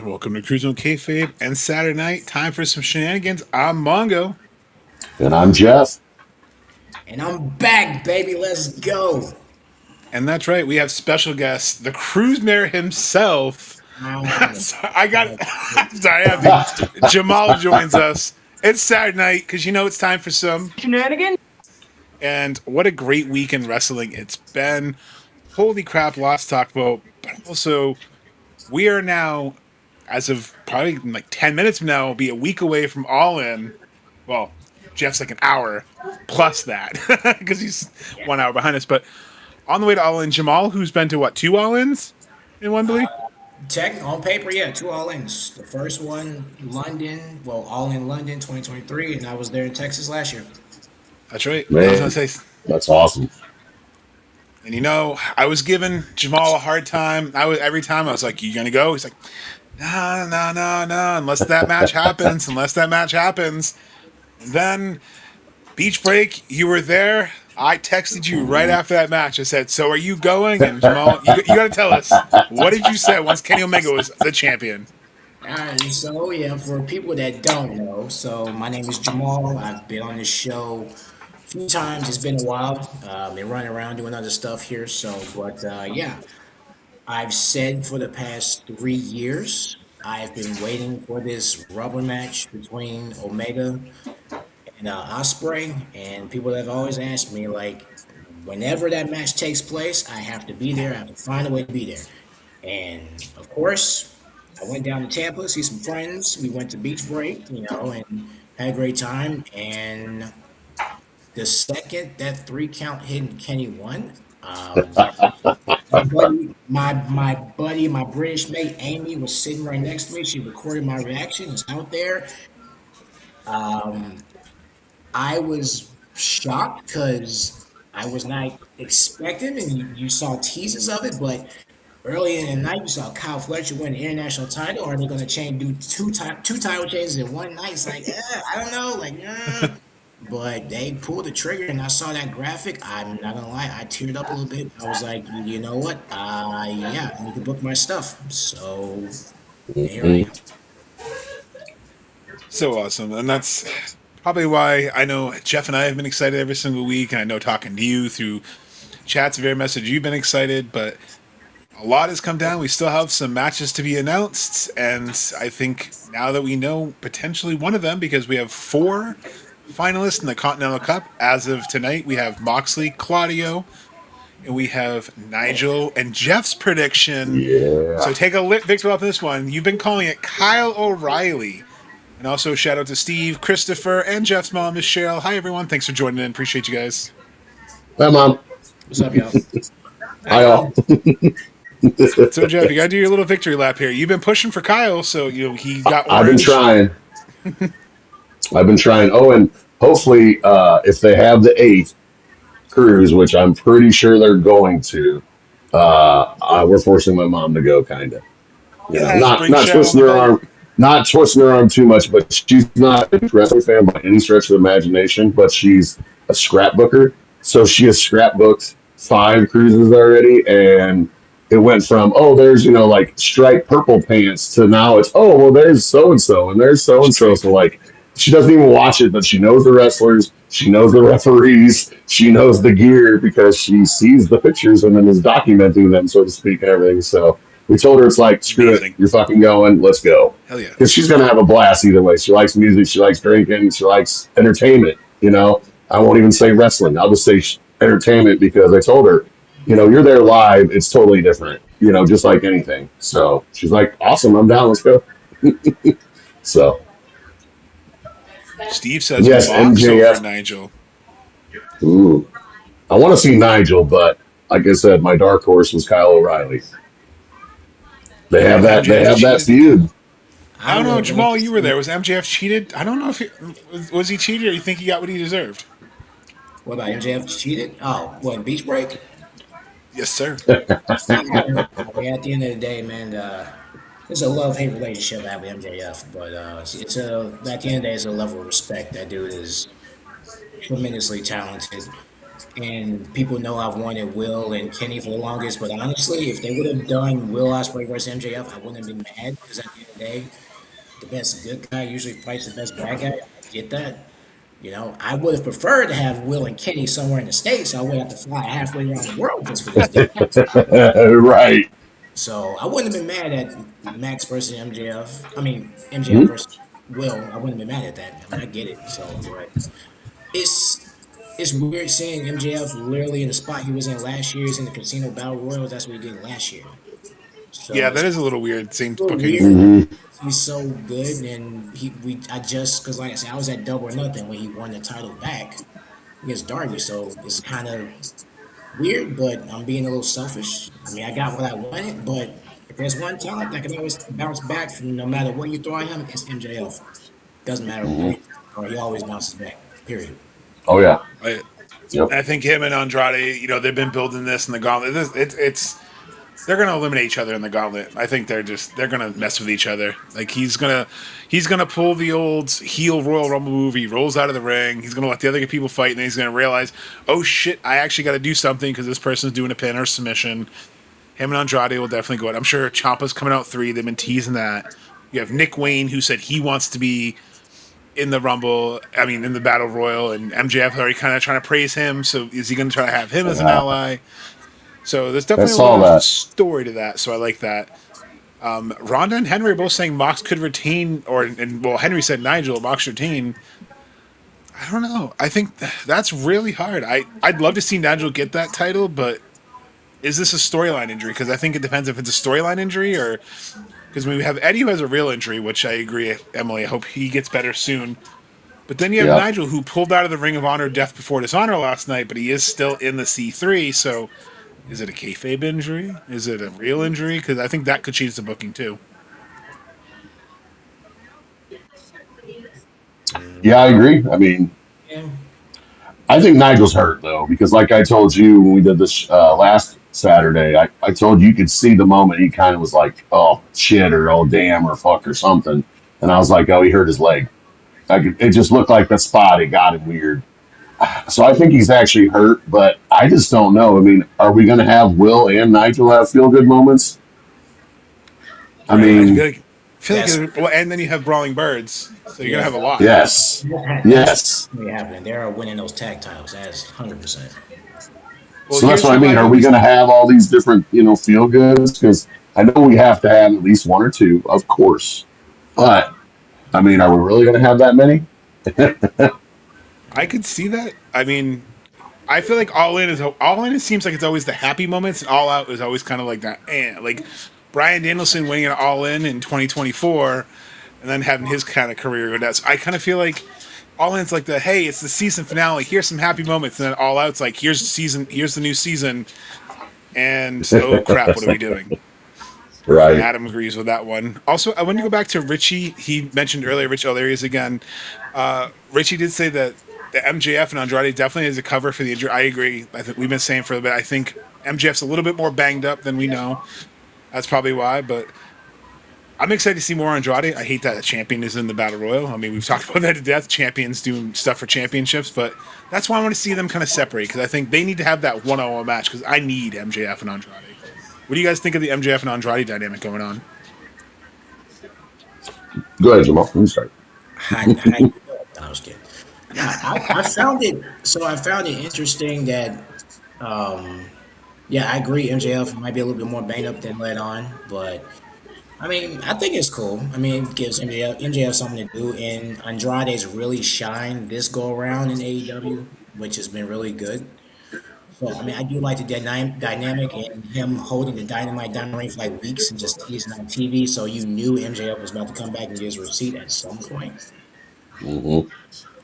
Welcome to Cruise on Kayfabe and Saturday night. Time for some shenanigans. I'm Mongo. And I'm Jeff. And I'm back, baby. Let's go. And that's right, we have special guest, the cruise mayor himself. Um, Sorry, I got sorry, I have to. Jamal joins us. It's Saturday night because it's time for some Shenanigans? and what a great week in wrestling it's been. Holy crap, lots to talk about. But also, we are now, as of probably like 10 minutes from now, will be a week away from All In. Well, Jeff's like an hour plus that because he's 1 hour behind us. But on the way to All In, Jamal, who's been to what, 2 All Ins in Wembley? Tech on paper, yeah, two all ins. The first one, London, well, all in London 2023, and I was there in Texas last year. That's right. I was Man, going to say, that's awesome. and I was giving Jamal a hard time. Every time I was like, "You gonna go?" He's like, "No, no, no, no, unless that match happens. Unless that match happens." And then beach break, you were there. I texted you right after that match. I said, "So are you going?" And Jamal, you got to tell us, what did you say once Kenny Omega was the champion? All right, so yeah, for people that don't know, so my name is Jamal. I've been on this show a few times. It's been a while. Been running around doing other stuff here. So, but yeah, I've said for the past 3 years, I've been waiting for this rubber match between Omega and Osprey, and people have always asked me like, whenever that match takes place, I have to be there. I have to find a way to be there. And of course, I went down to Tampa, see some friends. We went to beach break, and had a great time. And the second that 3 count hit and Kenny won, my British mate Amy was sitting right next to me. She recorded my reaction. It's out there. I was shocked because I was not expecting, and you saw teases of it, but early in the night, you saw Kyle Fletcher win the international title. Are they going to do two title changes in one night? It's like, I don't know, but they pulled the trigger, and I saw that graphic. I'm not gonna lie, I teared up a little bit. I was like, you know what? Yeah, I need to book my stuff. So here I am. So awesome, and that's probably why I know Jeff and I have been excited every single week, and I know talking to you through chats, via message, you've been excited, but a lot has come down. We still have some matches to be announced, and I think now that we know potentially one of them, because we have 4 finalists in the Continental Cup as of tonight, we have Moxley, Claudio, and we have Nigel and Jeff's prediction. Yeah. So take a lit victor off this one. You've been calling it Kyle O'Reilly. And also shout out to Steve, Christopher, and Jeff's mom, Miss Cheryl. Hi everyone, thanks for joining in. Appreciate you guys. Hi, Mom. What's up, y'all? Hi, all. So Jeff, you gotta do your little victory lap here. You've been pushing for Kyle, so he got I've been orange. trying. I've been trying. Oh, and hopefully, if they have the 8th cruise, which I'm pretty sure they're going to, we're forcing my mom to go, kind of. Yes, Not bring Cheryl twisting on her the boat. arm, not twisting her arm too much, but she's not a wrestling fan by any stretch of the imagination. But she's a scrapbooker, so she has scrapbooked 5 cruises already, and it went from there's like striped purple pants to now it's there's so and so and there's so and so. So like she doesn't even watch it, but she knows the wrestlers, she knows the referees, she knows the gear because she sees the pictures and then is documenting them, so to speak, and everything. So we told her it's like, screw Amazing. it, you're fucking going, let's go. Hell yeah. Because she's gonna have a blast either way. She likes music, she likes drinking, she likes entertainment. I won't even say wrestling. I'll just say entertainment because I told her, you're there live, it's totally different. Just like anything. So she's like, awesome, I'm down, let's go. So. Steve says Yes, box over MJF. Nigel. Ooh. I want to see Nigel, but like I said, my dark horse was Kyle O'Reilly. They have that. They have that feud. I don't know, would- Jamal, you were there. Was MJF cheated? I don't know if was he cheated or you think he got what he deserved? What about MJF cheated? Oh, what, beach break? Yes, sir. Yeah, at the end of the day, man, it's a love-hate relationship I have with MJF, but at the end of the day, it's a level of respect. That dude is tremendously talented. And people know I've wanted Will and Kenny for the longest, but honestly, if they would have done Will Ospreay versus MJF, I wouldn't have been mad because at the end of the day, the best good guy usually fights the best bad guy. I get that. I would have preferred to have Will and Kenny somewhere in the States. So I would have to fly halfway around the world just for this damn match. Right. So I wouldn't have been mad at Max versus MJF. I mean, MJF Mhm. versus Will. I wouldn't have been mad at that. I mean, I get it. So, but it's it's weird seeing MJF literally in the spot he was in last year. He's in the Casino Battle Royal. That's what he did last year. Yeah, So that it's is a little weird. Same a little booking. weird. Mhm. He's so good, and I just because like I said, I was at Double or Nothing when he won the title back against Darby. So it's kind of weird, but I'm being a little selfish. I mean, I got what I wanted, but if there's one talent that can always bounce back from no matter what you throw at him, it's MJF. Doesn't matter what Mhm. you throw, he always bounces back. Period. Oh yeah. I, Yep. I think him and Andrade, they've been building this in the gauntlet. It's they're gonna eliminate each other in the gauntlet. I think they're gonna mess with each other. Like he's gonna pull the old heel Royal Rumble move. He rolls out of the ring. He's gonna let the other people fight, and then he's gonna realize, oh shit, I actually got to do something because this person's doing a pin or submission. Him and Andrade will definitely go out. I'm sure Ciampa's coming out 3. They've been teasing that. You have Nick Wayne who said he wants to be in the Rumble. I mean, in the Battle Royal, and MJF already kind of trying to praise him. So is he going to try to have him as an Yeah. ally? So there's I definitely a saw little bit of a that. story to that. So I like that. Ronda and Henry are both saying Mox could retain, well, Henry said Nigel, Mox retain. I don't know. I think that's really hard. I'd love to see Nigel get that title, but is this a storyline injury? Because I think it depends if it's a storyline injury or because we have Eddie who has a real injury, which I agree, Emily. I hope he gets better soon. But then you have Yep. Nigel who pulled out of the Ring of Honor Death Before Dishonor last night, but he is still in the C3. So is it a kayfabe injury? Is it a real injury? Because I think that could change the booking too. Yeah, I agree. I mean, Yeah. I think Nigel's hurt though, because like I told you when we did this last Saturday, I told you could see the moment he kind of was like, oh shit, or oh damn, or fuck, or something. And I was like, oh, he hurt his leg. It just looked like the spot. It got him weird. So I think he's actually hurt, but I just don't know. I mean, are we going to have Will and Nigel have feel good moments? I Right. mean, I feel That's like well, and then you have Brawling Birds, so you're gonna yeah. have a lot. yes, That's yes. really happening. They are winning those tag titles. That's 100%. Well, So that's here's what I how mean. I Are think we we. going to have all these different, feel goods? Because I know we have to have at least one or two, of course. But I mean, are we really going to have that many? I could see that. I mean, I feel like All In is All In. It seems like it's always the happy moments, and All Out is always kind of like that. Like Brian Danielson winning an All In 2024, and then having his kind of career go down. So I kind of feel like All In's like the hey, it's the season finale. Here's some happy moments, and then All Out's like here's the new season, and oh crap, what are we doing? And Right. Adam agrees with that one. Also, I want to go back to Richie. He mentioned earlier, Richie, oh, there he is again. Richie did say that the MJF and Andrade definitely is a cover for the injury. I agree. I think we've been saying for a bit. I think MJF's a little bit more banged up than we know. That's probably why. But I'm excited to see more Andrade. I hate that a champion is in the Battle Royal. I mean, we've talked about that to death. Champions doing stuff for championships. But that's why I want to see them kind of separate because I think they need to have that one-on-one match because I need MJF and Andrade. What do you guys think of the MJF and Andrade dynamic going on? Go ahead, Jamal. I'm sorry. How you doing? No, I was kidding. I found it. So I found it interesting that, um, yeah, I agree. MJF might be a little bit more banged up than let on, but I mean, I think it's cool. I mean, it gives MJF something to do, and Andrade's really shined this go around in AEW, which has been really good. So I mean, I do like the dynamic and him holding the dynamite down the ring for like weeks and just teasing on TV. So you knew MJF was about to come back and get his receipt at some point, Hmm.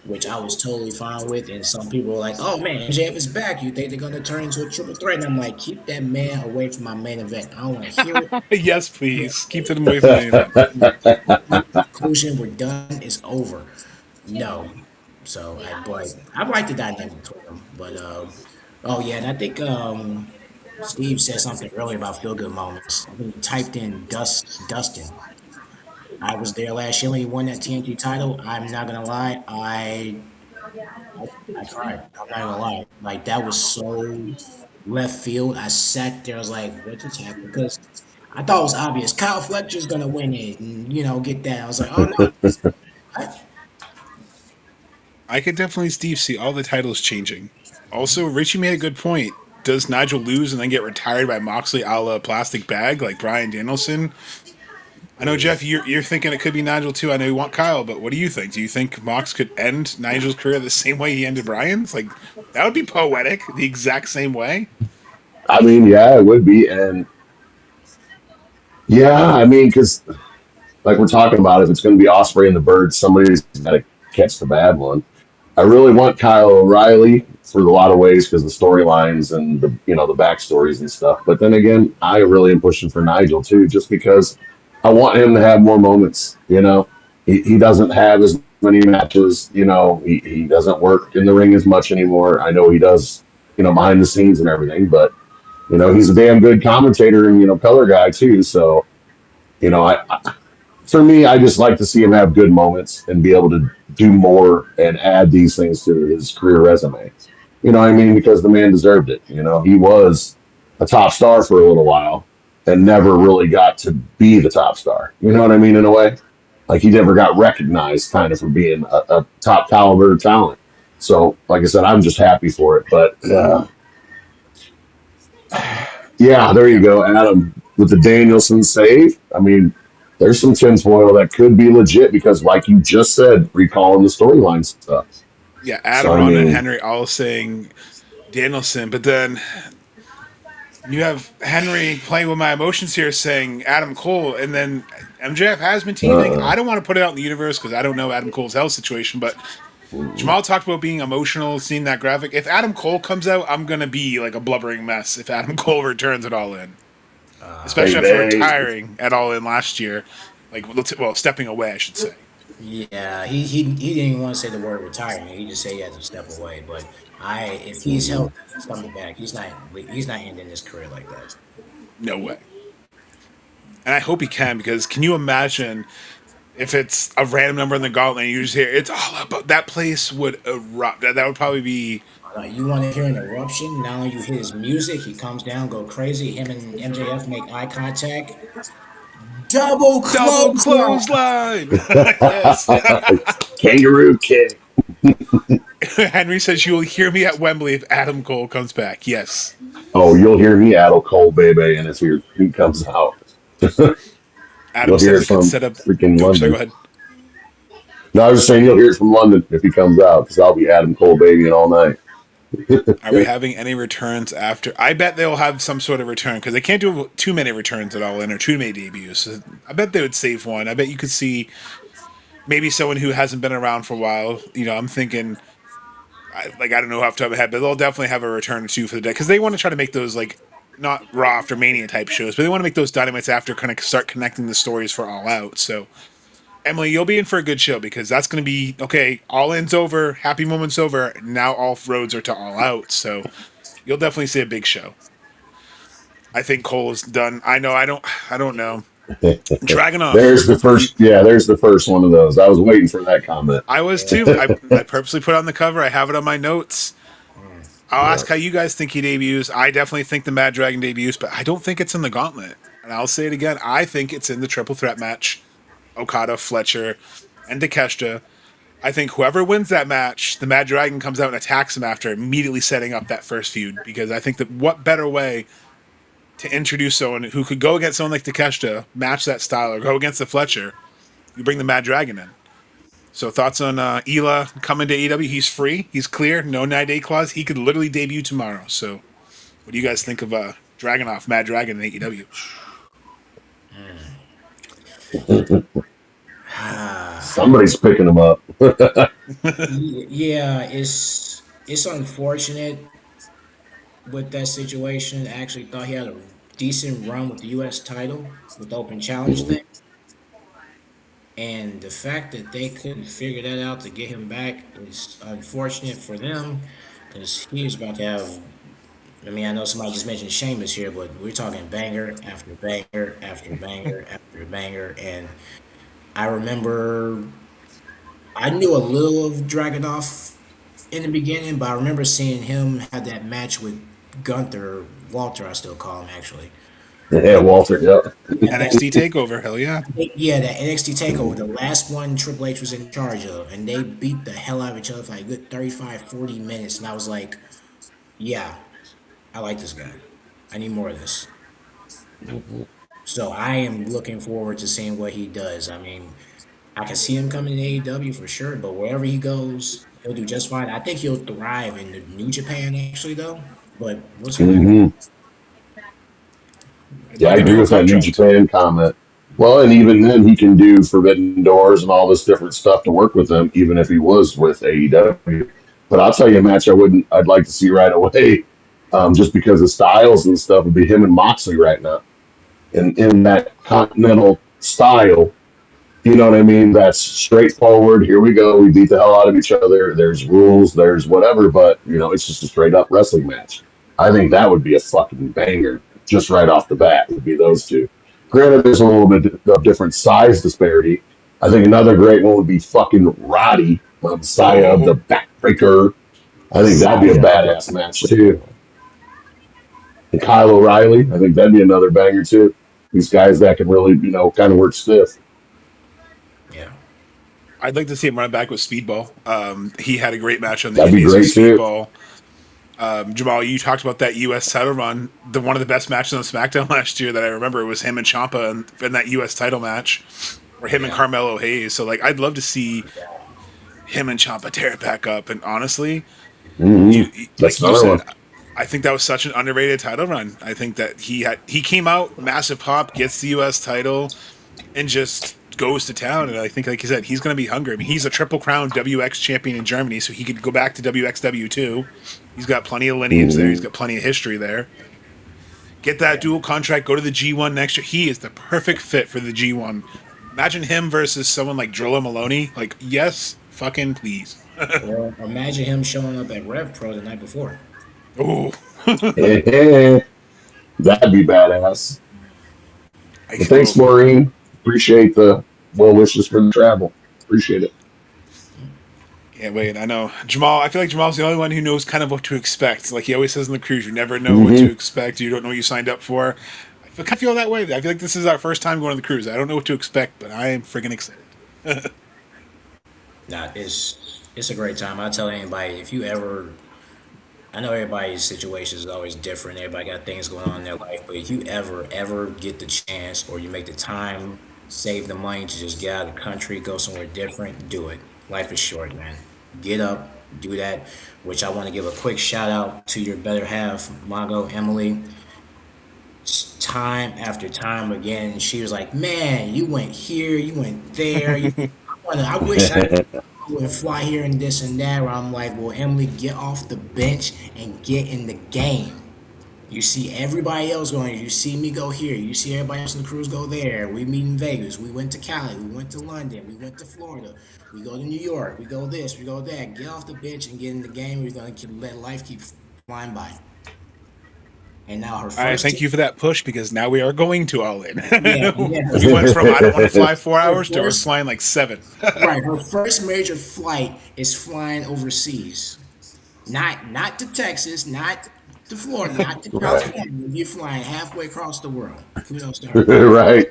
which I was totally fine with. And some people were like, "Oh man, MJF is back. You think they're gonna turn into a triple threat?" And I'm like, "Keep that man away from my main event. I don't want to hear it. Yes, please. Keep them away from the event. Conclusion. We're done. It's over." No. So but I like the dynamic between them. But oh yeah, and I think Steve said something earlier about feel good moments. I think he typed in Dustin. I was there last year when he won that TNT title. I'm not gonna lie, I I cried. I'm not gonna lie. Like that was so left field. I sat there. I was like, "What just happened?" Because I thought it was obvious. Kyle Fletcher's gonna win it, and get that. I was like, "Oh no, what?" I could definitely, Steve, see all the titles changing. Also, Richie made a good point. Does Nigel lose and then get retired by Moxley a la plastic bag like Brian Danielson? I know, Jeff, you're thinking it could be Nigel too. I know you want Kyle, but what do you think? Do you think Mox could end Nigel's career the same way he ended Brian's? Like, that would be poetic, the exact same way. I mean, yeah, it would be, and yeah, I mean, because like we're talking about, if it's going to be Osprey and the Birds, somebody's got to catch the bad one. I really want Kyle O'Reilly for a lot of ways because the storylines and the backstories and stuff. But then again, I really am pushing for Nigel too, just because I want him to have more moments. He doesn't have as many matches. He doesn't work in the ring as much anymore. I know he does, behind the scenes and everything, but he's a damn good commentator and color guy too. So I for me, I just like to see him have good moments and be able to do more and add these things to his career resume. You know what I mean? Because the man deserved it. He was a top star for a little while and never really got to be the top star. You know what I mean? In a way, like he never got recognized kind of for being a top caliber talent. So, like I said, I'm just happy for it. But yeah, there you go, Adam, with the Danielson save. I mean, there's some tinfoil that could be legit because, like you just said, recalling the storyline stuff. Yeah, So, Adam, I Ron, and mean, Henry all saying Danielson, but then you have Henry playing with my emotions here saying Adam Cole, and then MJF has been teasing. uh, I don't want to put it out in the universe because I don't know Adam Cole's health situation, but Jamal talked about being emotional, seeing that graphic. If Adam Cole comes out, I'm going to be like a blubbering mess if Adam Cole returns at All In, especially after baby. retiring at All In last year. Like, well, stepping away, I should say. Yeah, he didn't even want to say the word retirement. He just said he had to step away. But if he's Mhm. healthy, he's coming back. He's not ending his career like that. No way. And I hope he can because can you imagine if it's a random number in the gauntlet and you just hear it's all about that place would erupt. That would probably be You want to hear an eruption? Now you hear his music. He comes down, go crazy. Him and MJF make eye contact. Double double clothesline. clothesline. Yes. Kangaroo kick. Henry says you will hear me at Wembley if Adam Cole comes back. Yes. Oh, you'll hear me Adel Cole, baby, and he comes out. Adam You'll hear says it it could from set up. freaking Oops, sorry, go London. ahead. No, I was just saying you'll hear it from London if he comes out because I'll be Adam Cole, baby, all night. Are we having any returns after? I bet they'll have some sort of return because they can't do too many returns at All In or too many debuts. So I bet they would save one. I bet you could see maybe someone who hasn't been around for a while. I'm thinking, I don't know off the top of my head, but they'll definitely have a return or two for the day because they want to try to make those like not Raw after Mania type shows, but they want to make those Dynamites after kind of start connecting the stories for All Out. So Emily, you'll be in for a good show because that's going to be okay. All In's over, Happy Moments over. Now all roads are to All Out. So you'll definitely see a big show. I think Cole is done. I know. I don't know. There's the Dragonoff. first. Yeah, there's the first one of those. I was waiting for that comment. I was too. I purposely put it on the cover. I have it on my notes. I'll Yeah. ask how you guys think he debuts. I definitely think the Mad Dragon debuts, but I don't think it's in the Gauntlet. And I'll say it again. I think it's in the Triple Threat match. Okada, Fletcher, and Takeshita. I think whoever wins that match, the Mad Dragon comes out and attacks him after, immediately setting up that first feud. Because I think that what better way to introduce someone who could go against someone like Takeshita, match that style, or go against the Fletcher, you bring the Mad Dragon in. So thoughts on Ela coming to AEW? He's free. He's clear. No 9-day clause. He could literally debut tomorrow. So what do you guys think of Dragonoff, Mad Dragon in AEW? Somebody's picking them up. Yeah, it's unfortunate with that situation. I actually thought he had a decent run with the U.S. title with the Open Challenge thing, and the fact that they couldn't figure that out to get him back is unfortunate for them because he's about to have. I mean, I know somebody just mentioned Sheamus here, but we're talking banger after banger after banger after banger, and I remember I knew a little of Dragonoff in the beginning, but I remember seeing him have that match with Gunther, Walter, I still call him actually. Yeah, Walter. Yeah. Yeah, NXT Takeover, hell yeah. yeah, that NXT Takeover, the last one Triple H was in charge of, and they beat the hell out of each other for like a good 35, 40 minutes, and I was like, yeah, I like this guy. I need more of this. So I am looking forward to seeing what he does. I mean, I can see him coming to AEW for sure, but wherever he goes, he'll do just fine. I think he'll thrive in the New Japan actually, though. But we'll see what happens. Hmm. I'd Yeah, I love to agree do a with that New contract. Japan comment. Well, and even then, he can do Forbidden Doors and all this different stuff to work with them, even if he was with AEW. But I'll tell you a match I'd like to see right away, just because of styles and stuff, would be him and Moxley right now, in that Continental style. You know what I mean? That's straightforward. Here we go. We beat the hell out of each other. There's rules. There's whatever, but it's just a straight up wrestling match. I think that would be a fucking banger just right off the bat. Would be those two. Granted, there's a little bit of different size disparity. I think another great one would be fucking Roddy, Messiah of the Oh, Backbreaker. I think that'd be a Messiah of the badass match too. And Kyle O'Reilly, I think that'd be another banger too. These guys that can really, kind of work stiff. Yeah. I'd like to see him run back with Speedball. He had a great match on the That'd be Indies with great too. Speedball. Jamal, you talked about that U.S. title run. One of the best matches on SmackDown last year that I remember was him and Ciampa in that U.S. title match, or him and Yeah. Carmelo Hayes. So, like, I'd love to see him and Ciampa tear it back up. And honestly, Hmm. like That's you another said, one. I think that was such an underrated title run. I think that he came out massive pop, gets the U.S. title, and just goes to town. And I think, like you said, he's going to be hungry. I mean, he's a triple crown WX champion in Germany, so he could go back to WXW too. He's got plenty of lineage there. He's Hmm. got plenty of history there. Get that dual contract. Go to the G1 next year. He is the perfect fit for the G1. Imagine him versus someone like Drilla Maloney. Like, yes, fucking please. Or imagine him showing up at Rev Pro the night before. Oh, That'd be badass. But ice thanks, grove. Maureen. Appreciate the well wishes for the travel. Appreciate it. Can't wait. I know Jamal. I feel like Jamal's the only one who knows kind of what to expect. Like he always says in the cruise, you never know what to Hmm. expect. You don't know what you signed up for. I kind of feel that way. I feel like this is our first time going on the cruise. I don't know what to expect, but I am freaking excited. Nah, it's a great time. I tell anybody if you ever, I know everybody's situation is always different. Everybody got things going on in their life, but if you ever get the chance or you make the time, save the money to just get out of the country, go somewhere different, do it. Life is short, man. Get up, do that. Which I want to give a quick shout out to your better half, Mago Emily. Time after time again, she was like, "Man, you went here, you went there. I wish I would fly here and this and that." Where I'm like, "Well, Emily, get off the bench and get in the game. You see everybody else going. You see me go here. You see everybody else on the cruise go there. We meet in Vegas. We went to Cali. We went to London. We went to Florida. We go to New York. We go this. We go that. Get off the bench and get in the game. We're gonna let life keep flying by." And now her I first, thank you for that push because now we are going to all in. yeah, yeah, We went from I don't want to fly four her hours to we're first, flying like seven. right, her first major flight is flying overseas. Not to Texas, not to Florida, not to Right. California. You're flying halfway across the world. Kudos to her. Right.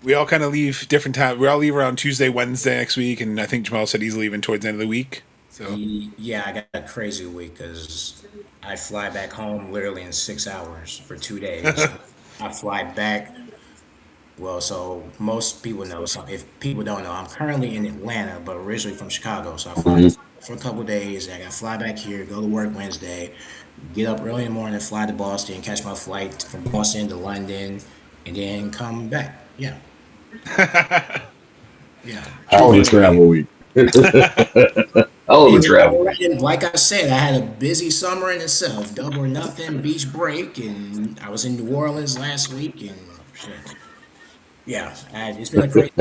We all kind of leave different times. We all leave around Tuesday, Wednesday next week, and I think Jamal said he's leaving towards the end of the week. So Yeah, I got a crazy week because I fly back home literally in 6 hours for 2 days. I fly back. Well, so most people know. So if people don't know, I'm currently in Atlanta, but originally from Chicago. So I fly Mhm. for a couple of days. I got to fly back here, go to work Wednesday, get up early in the morning, fly to Boston, catch my flight from Boston to London, and then come back. Yeah, yeah. Hell of a travel week. Hell of a travel week. And like I said, I had a busy summer in itself. Double or nothing, beach break, and I was in New Orleans last week, and shit. Yeah, it's been a great.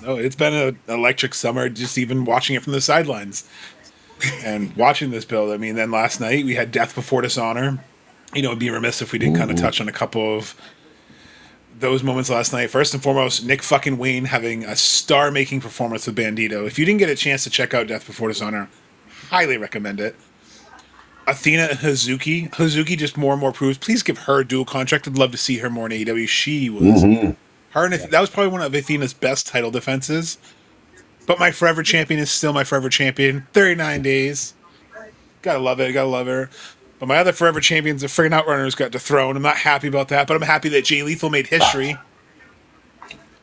no, it's been an electric summer. Just even watching it from the sidelines and watching this build. I mean, then last night we had Death Before Dishonor. It'd be remiss if we didn't kind of Mhm. touch on a couple of those moments last night. First and foremost, Nick fucking Wayne having a star-making performance with Bandito. If you didn't get a chance to check out Death Before Dishonor, highly recommend it. Athena and Hazuki just more and more proves. Please give her a dual contract. I'd love to see her more in AEW. She was her, and that was probably one of Athena's best title defenses. But my forever champion is still my forever champion. 39 days. Gotta love it. Gotta love her. But my other forever champions, the friggin' Outrunners, got dethroned. I'm not happy about that, but I'm happy that Jay Lethal made history.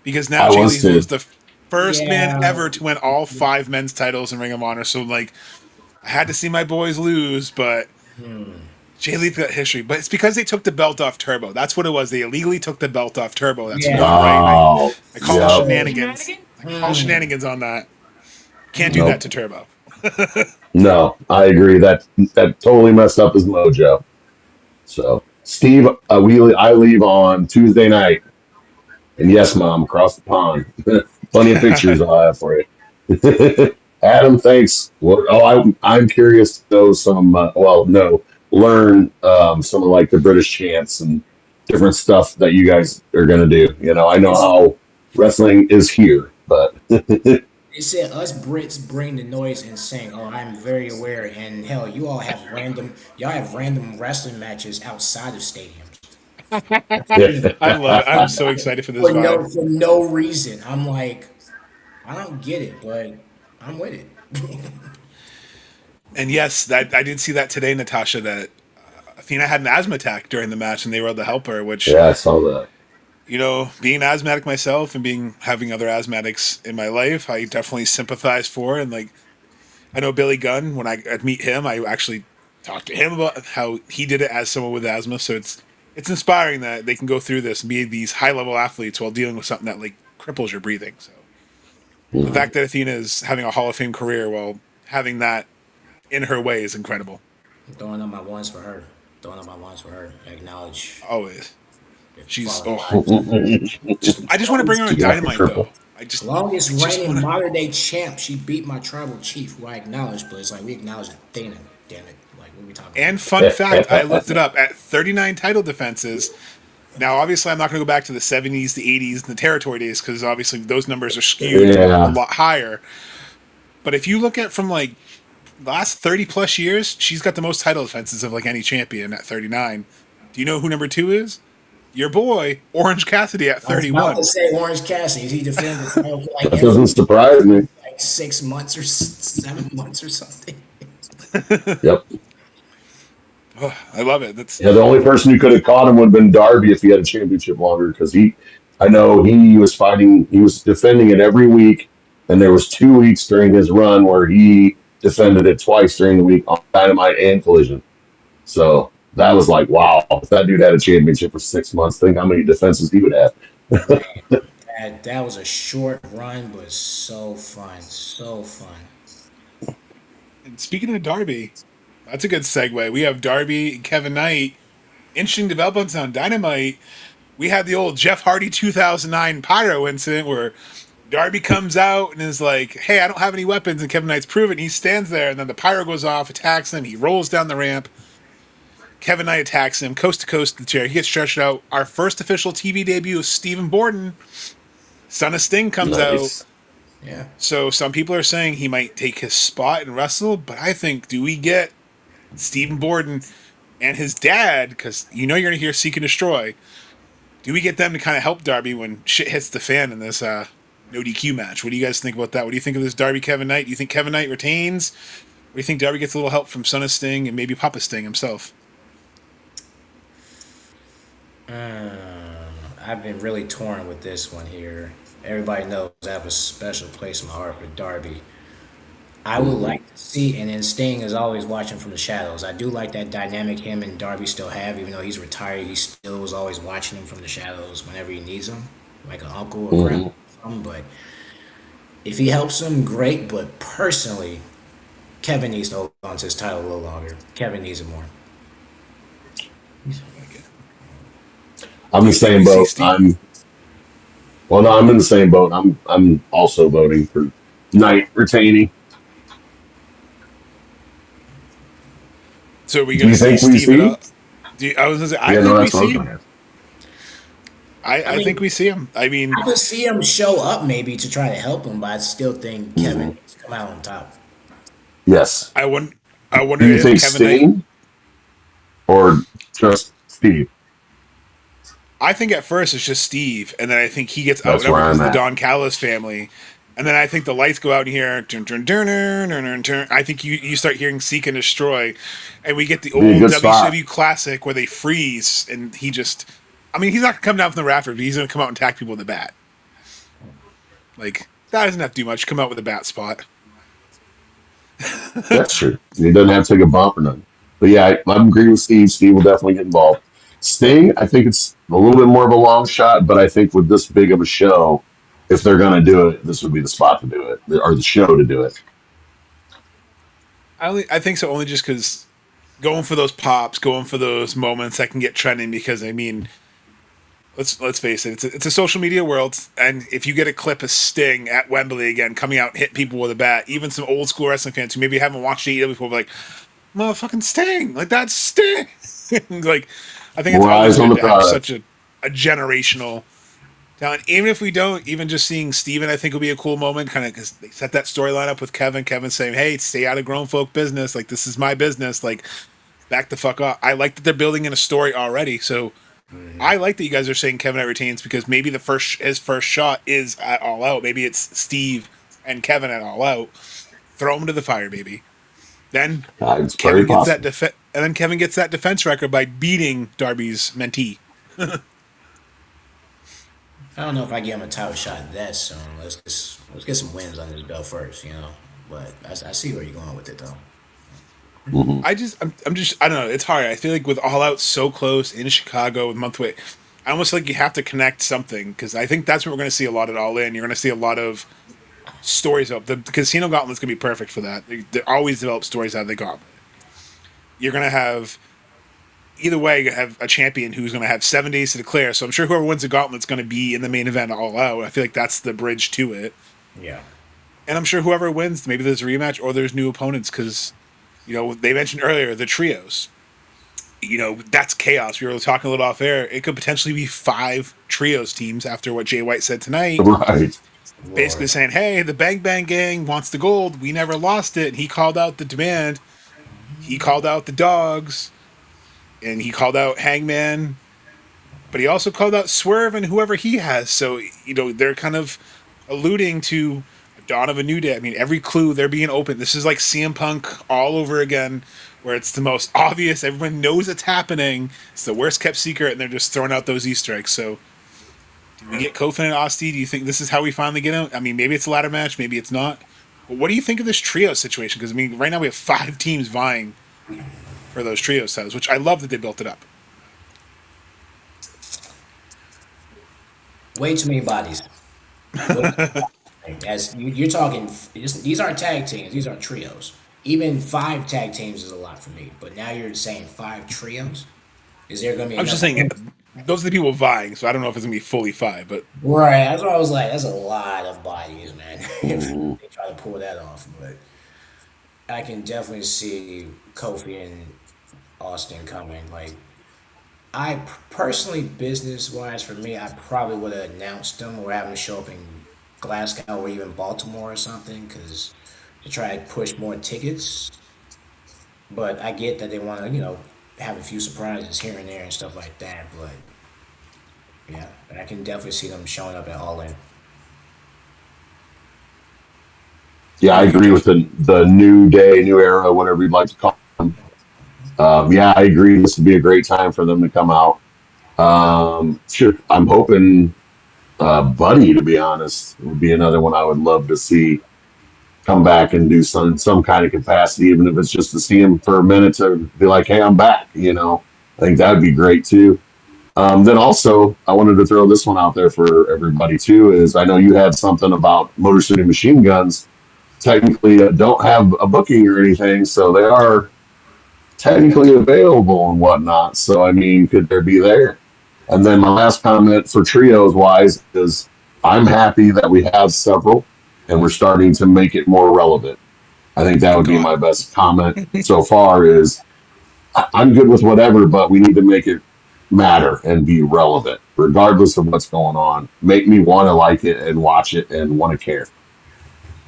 Because now Jay Lethal is the first man ever to win all 5 men's titles in Ring of Honor. So, like, I had to see my boys lose, but Jay Lethal got history. But it's because they took the belt off Turbo. That's what it was. They illegally took the belt off Turbo. That's not right. I call it shenanigans. I call shenanigans on that. Can't do that to Turbo. No, I agree. That totally messed up his mojo. So, Steve, I leave on Tuesday night. And yes, Mom, across the pond. Plenty of pictures I'll have for you. Adam, thanks. I'm curious to know some, learn some of like the British chants and different stuff that you guys are going to do. You know, I know how wrestling is here, but... They said us Brits bring the noise and sing. Oh, I'm very aware. And hell, y'all have random wrestling matches outside of stadiums. I love it. I'm so excited for this vibe. For no reason. I'm like, I don't get it, but I'm with it. And yes, that I did see that today, Natasha, that Athena had an asthma attack during the match and they were able to help her, which... Yeah, I saw that. You know, being asthmatic myself and having other asthmatics in my life, I definitely sympathize for. And like, I know Billy Gunn. When I'd meet him, I actually talked to him about how he did it as someone with asthma. So it's inspiring that they can go through this and be these high level athletes while dealing with something that like cripples your breathing. So the fact that Athena is having a Hall of Fame career while having that in her way is incredible. I'm throwing up my ones for her. Acknowledge. Always. She's. I just want to bring her on Dynamite though. Longest reigning modern day champ. She beat my tribal chief, who I acknowledge, but it's like we acknowledge Athena. Damn it! Like what are we talking about? And fun fact, I looked it up at 39 title defenses. Now, obviously, I'm not going to go back to the 70s, the 80s, and the territory days because obviously those numbers are skewed a lot higher. But if you look at from like the last 30 plus years, she's got the most title defenses of like any champion at 39. Do you know who number 2 is? Your boy, Orange Cassidy at 31. I was about to say Orange Cassidy. He defended the title for like that doesn't surprise me. Like 6 months or 7 months or something. Yep. Oh, I love it. The only person who could have caught him would have been Darby if he had a championship longer because I know he was defending it every week, and there was 2 weeks during his run where he defended it twice during the week on Dynamite and Collision. So that was like, wow, if that dude had a championship for 6 months, think how many defenses he would have. That was a short run, but so fun. So fun. And speaking of Darby, that's a good segue. We have Darby and Kevin Knight. Interesting developments on Dynamite. We had the old Jeff Hardy 2009 Pyro incident where Darby comes out and is like, hey, I don't have any weapons, and Kevin Knight's proven. He stands there, and then the Pyro goes off, attacks him. He rolls down the ramp. Kevin Knight attacks him, coast to coast to the chair. He gets stretched out. Our first official TV debut is Stephen Borden. Son of Sting comes out. Yeah. So some people are saying he might take his spot and wrestle, but I think, do we get Stephen Borden and his dad, because you know you're going to hear Seek and Destroy, do we get them to kind of help Darby when shit hits the fan in this no DQ match? What do you guys think about that? What do you think of this Darby-Kevin Knight? Do you think Kevin Knight retains? Or do you think Darby gets a little help from Son of Sting and maybe Papa Sting himself? I've been really torn with this one here. Everybody knows I have a special place in my heart for Darby. I would like to see, and then Sting is always watching from the shadows. I do like that dynamic him and Darby still have, even though he's retired. He still was always watching him from the shadows whenever he needs him, like an uncle or grandpa or something. But if he helps him, great. But personally, Kevin needs to hold on to his title a little longer. Kevin needs it more. I'm in the same boat. I'm in the same boat. I'm also voting for Knight retaining. So are we going to see Steve it up? I was going to say, I think we see. I I think mean, we see him. I mean, I could see him show up maybe to try to help him, but I still think Kevin Hmm. needs to come out on top. Yes. I wonder. I Do wonder you if think Kevin Knight. Sting or just Steve? I think at first it's just Steve, and then I think he gets That's outnumbered where because I'm of the at. Don Callis family. And then I think the lights go out in here. Turn, turn, turn, turn, turn, turn, turn. I think you start hearing Seek and Destroy, and we get the Be a old good spot. WCW classic where they freeze, and he just. I mean, he's not gonna come down from the rafters, but he's gonna come out and attack people with a bat. Like that doesn't have to do much. Come out with a bat spot. That's true. He doesn't have to take a bump or nothing. But yeah, I'm agreeing with Steve. Steve will definitely get involved. Sting, I think it's a little bit more of a long shot, but I think with this big of a show, if they're going to do it, this would be the spot to do it, or the show to do it. I think so only just because going for those pops, going for those moments that can get trending. Because I mean, let's face it, it's a social media world, and if you get a clip of Sting at Wembley again, coming out and hitting people with a bat, even some old school wrestling fans who maybe haven't watched AEW before, will be like, motherfucking Sting, like that's Sting. Like, I think it's More always eyes on good the to have product. such a generational talent. Even if we don't, even just seeing Steven, I think will be a cool moment, kind of because they set that storyline up with Kevin. Kevin saying, "Hey, stay out of grown folk business. Like this is my business. Like back the fuck up." I like that they're building in a story already, so. I like that you guys are saying Kevin Knight retains because maybe his first shot is at All Out. Maybe it's Steve and Kevin at All Out. Throw him to the fire, baby. Then It's very possible. and then Kevin gets that defense record by beating Darby's mentee. I don't know if I give him a title shot that soon. Let's get some wins on this belt first, you know. But I see where you're going with it though. Hmm. I'm just I don't know. It's hard. I feel like with All Out so close in Chicago with monthway, I almost feel like you have to connect something because I think that's what we're going to see a lot at All In. You're going to see a lot of stories up. The Casino Gauntlet's going to be perfect for that. They always develop stories out of the Gauntlet. You're going to have either way. You have a champion who's going to have 7 days to declare. So I'm sure whoever wins the Gauntlet's going to be in the main event All Out. I feel like that's the bridge to it. Yeah. And I'm sure whoever wins, maybe there's a rematch or there's new opponents because they mentioned earlier the trios. That's chaos. We were talking a little off air. It could potentially be 5 trios teams after what Jay White said tonight. Right. Basically Lord. saying, hey, the Bang Bang Gang wants the gold. We never lost it. And he called out the demand. He called out the dogs. And he called out Hangman. But he also called out Swerve and whoever he has. So, they're kind of alluding to a dawn of a new day. I mean, every clue, they're being open. This is like CM Punk all over again, where it's the most obvious. Everyone knows it's happening. It's the worst kept secret, and they're just throwing out those Easter eggs. So, do we get Kofi and Asti? Do you think this is how we finally get out? I mean, maybe it's a ladder match, maybe it's not. But what do you think of this trio situation? Because, I mean, right now we have 5 teams vying for those trio titles, which I love that they built it up. Way too many bodies. Way As you're talking, these aren't tag teams; these are trios. Even 5 tag teams is a lot for me. But now you're saying 5 trios. Is there going to be I'm just enough? saying, those are the people vying, so I don't know if it's going to be fully 5, but Right. That's what I was like. That's a lot of bodies, man. If Hmm. they try to pull that off, but I can definitely see Kofi and Austin coming. Like personally, business wise, for me, I probably would have announced them or have them show up in Glasgow or even Baltimore or something, because to try to push more tickets. But I get that they want to, have a few surprises here and there and stuff like that. But yeah, I can definitely see them showing up at All In. Yeah, what I about you, agree with Jeff? the new day, new era, whatever you'd like to call them. Yeah, I agree. This would be a great time for them to come out. Sure, I'm hoping Buddy, to be honest, would be another one I would love to see come back and do some kind of capacity, even if it's just to see him for a minute to be like, "Hey, I'm back." I think that would be great too. Then also, I wanted to throw this one out there for everybody too. Is I know you had something about Motor City Machine Guns. Technically, don't have a booking or anything, so they are technically available and whatnot. So I mean, could there be there? And then my last comment for trios wise is I'm happy that we have several and we're starting to make it more relevant. I think that Thank would be God. my best comment so far is I'm good with whatever, but we need to make it matter and be relevant, regardless of what's going on. Make me want to like it and watch it and want to care.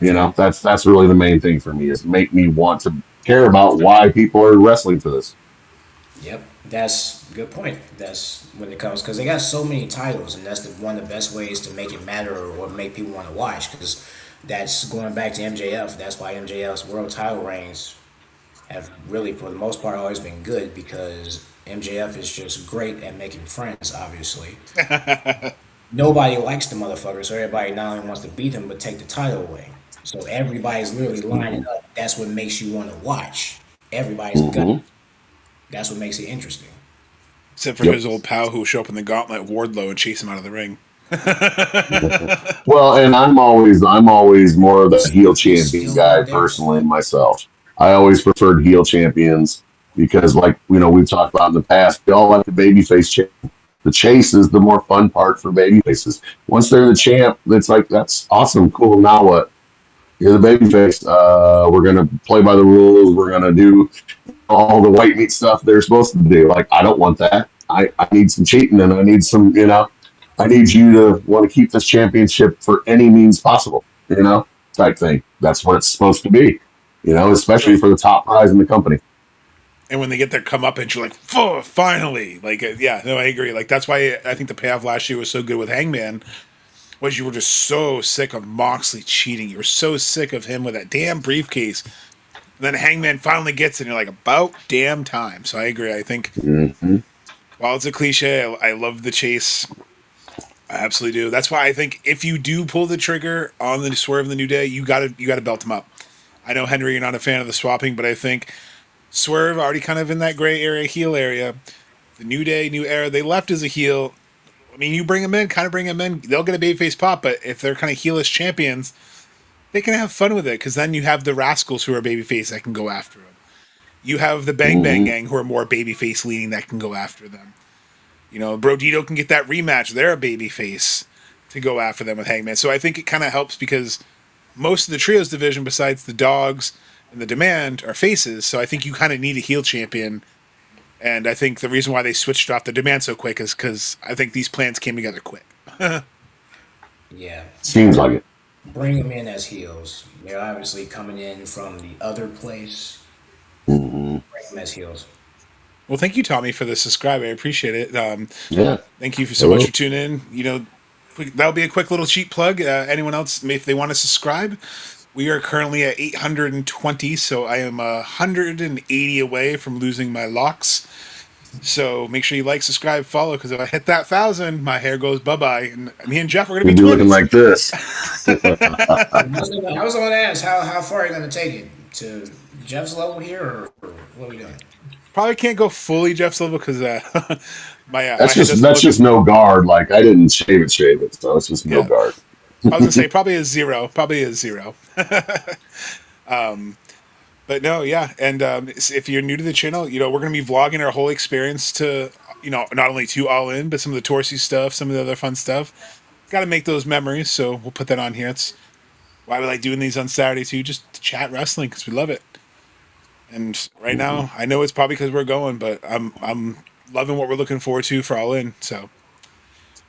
That's really the main thing for me, is make me want to care about why people are wrestling for this. Yep, that's a good point. That's when it comes because they got so many titles, and that's one of the best ways to make it matter or make people want to watch. Because that's going back to MJF. That's why MJF's world title reigns have really, for the most part, always been good because MJF is just great at making friends. Obviously, nobody likes the motherfucker, so everybody not only wants to beat him but take the title away. So everybody's literally lining up. That's what makes you want to watch. Everybody's got. Hmm. That's what makes it interesting. Except for Yep. his old pal who show up in the gauntlet, Wardlow, and chase him out of the ring. Well, and I'm always more of the heel He's champion still guy not there. personally myself. I always preferred heel champions because, like we've talked about in the past, we all like the babyface champ. The chase is the more fun part for babyfaces. Once they're the champ, it's like that's awesome, cool. Now what? You're the babyface. We're gonna play by the rules. We're gonna do all the white meat stuff they're supposed to do. Like, I don't want that. I need some cheating, and I need some, I need you to want to keep this championship for any means possible, type thing. That's what it's supposed to be, especially for the top prize in the company. And when they get their comeuppance, you're like, "Oh, finally!" Like, yeah, no, I agree. Like, that's why I think the payoff last year was so good with Hangman, was you were just so sick of Moxley cheating. You were so sick of him with that damn briefcase. And then Hangman finally gets it, and you're like, about damn time. So I agree. I think Hmm. while it's a cliche, I love the chase. I absolutely do. That's why I think if you do pull the trigger on the Swerve in the New Day, you gotta belt him up. I know, Henry, you're not a fan of the swapping, but I think Swerve already kind of in that gray area, heel area. The New Day, New Era, they left as a heel. I mean, you bring them in, kind of bring them in. They'll get a babyface pop, but if they're kind of heelish champions, they can have fun with it because then you have the Rascals who are babyface that can go after them. You have the Bang Bang Hmm. Gang who are more babyface leading that can go after them. Brodito can get that rematch. They're a babyface to go after them with Hangman. So I think it kind of helps because most of the trios division, besides the Dogs and the Demand, are faces. So I think you kind of need a heel champion. And I think the reason why they switched off the Demand so quick is because I think these plans came together quick. Yeah, Seems like it. bring them in as heels. They're obviously coming in from the other place. Hmm. Bring them as heels. Well, thank you, Tommy, for the subscribe. I appreciate it. Yeah. Thank you so much Hello. for tuning in. That'll be a quick little cheap plug. Anyone else, if they want to subscribe, we are currently at 820, so I am 180 away from losing my locks. So make sure you like, subscribe, follow, because if I hit that 1,000, my hair goes bye-bye. And me and Jeff are going to We'll be be looking twins. like this. I was going to ask how far are you going to take it to Jeff's level here, or what are we doing? Probably can't go fully Jeff's level because my That's head just doesn't that's look. just no guard. Like, I didn't shave it, so it's just no Yeah, guard. I was gonna say probably a zero. Probably a zero. But no, yeah. And if you're new to the channel, we're going to be vlogging our whole experience to, not only to All In, but some of the Torsi stuff, some of the other fun stuff. Got to make those memories, so we'll put that on here. It's why we like doing these on Saturday too, just to chat wrestling because we love it. And right Hmm. now, I know it's probably because we're going, but I'm loving what we're looking forward to for All In. So,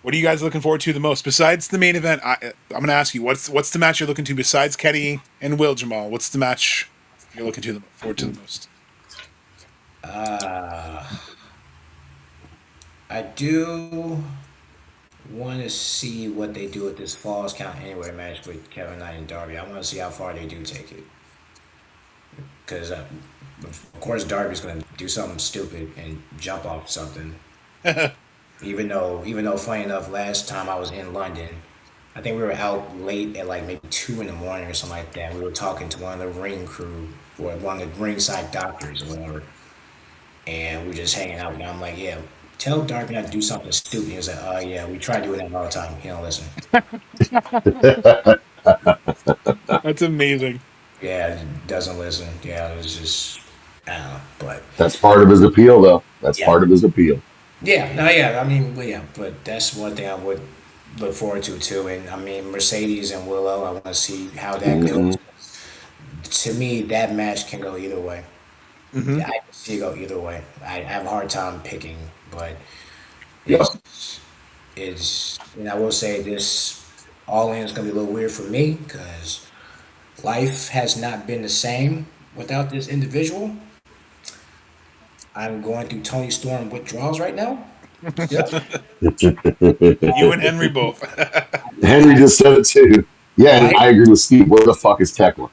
what are you guys looking forward to the most besides the main event? I'm going to ask you what's the match you're looking to besides Kenny and Will Jamal? What's the match you're looking forward to the most? I do want to see what they do with this Falls Count Anywhere match with Kevin Knight and Darby. I want to see how far they do take it. Because, of course, Darby's going to do something stupid and jump off something. Even though, funny enough, last time I was in London, I think we were out late at like maybe 2 in the morning or something like that. We were talking to one of the ring crew or one of the ringside doctors or whatever, and we were just hanging out. And I'm like, yeah, tell Darby not to do something stupid. He was like, oh yeah, we try doing that all the time. He don't listen. That's amazing. Yeah, he doesn't listen. Yeah, it was just, I don't know, but That's part of his appeal, though. That's yeah, part of his appeal. yeah, no, yeah. I mean, but yeah, but that's one thing I would look forward to too. And I mean, Mercedes and Willow, I want to see how that Hmm. goes. To me, that match can go either way. Hmm. I can see it go either way. I have a hard time picking, but Yep. It's and I will say this all in is gonna be a little weird for me because life has not been the same without this individual. I'm going through Tony Storm withdrawals right now. Still, You and Henry both. Henry just said it too. Yeah, and I I agree with Steve. Where the fuck is Tekla?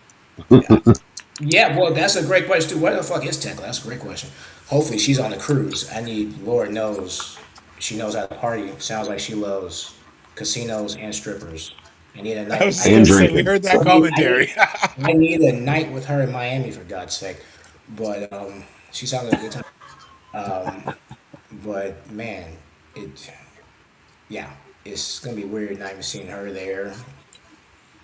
yeah, well, that's a great question too. Where the fuck is Tekla? That's a great question. Hopefully, she's on the cruise. I need, Lord knows, she knows how to party. Sounds like she loves casinos and strippers. I need a I night. was I gonna And need, say we drinking. heard I that need, I need, commentary. I need a night with her in Miami for God's sake. But she sounds like a good time. But man, it yeah, it's gonna be weird not even seeing her there.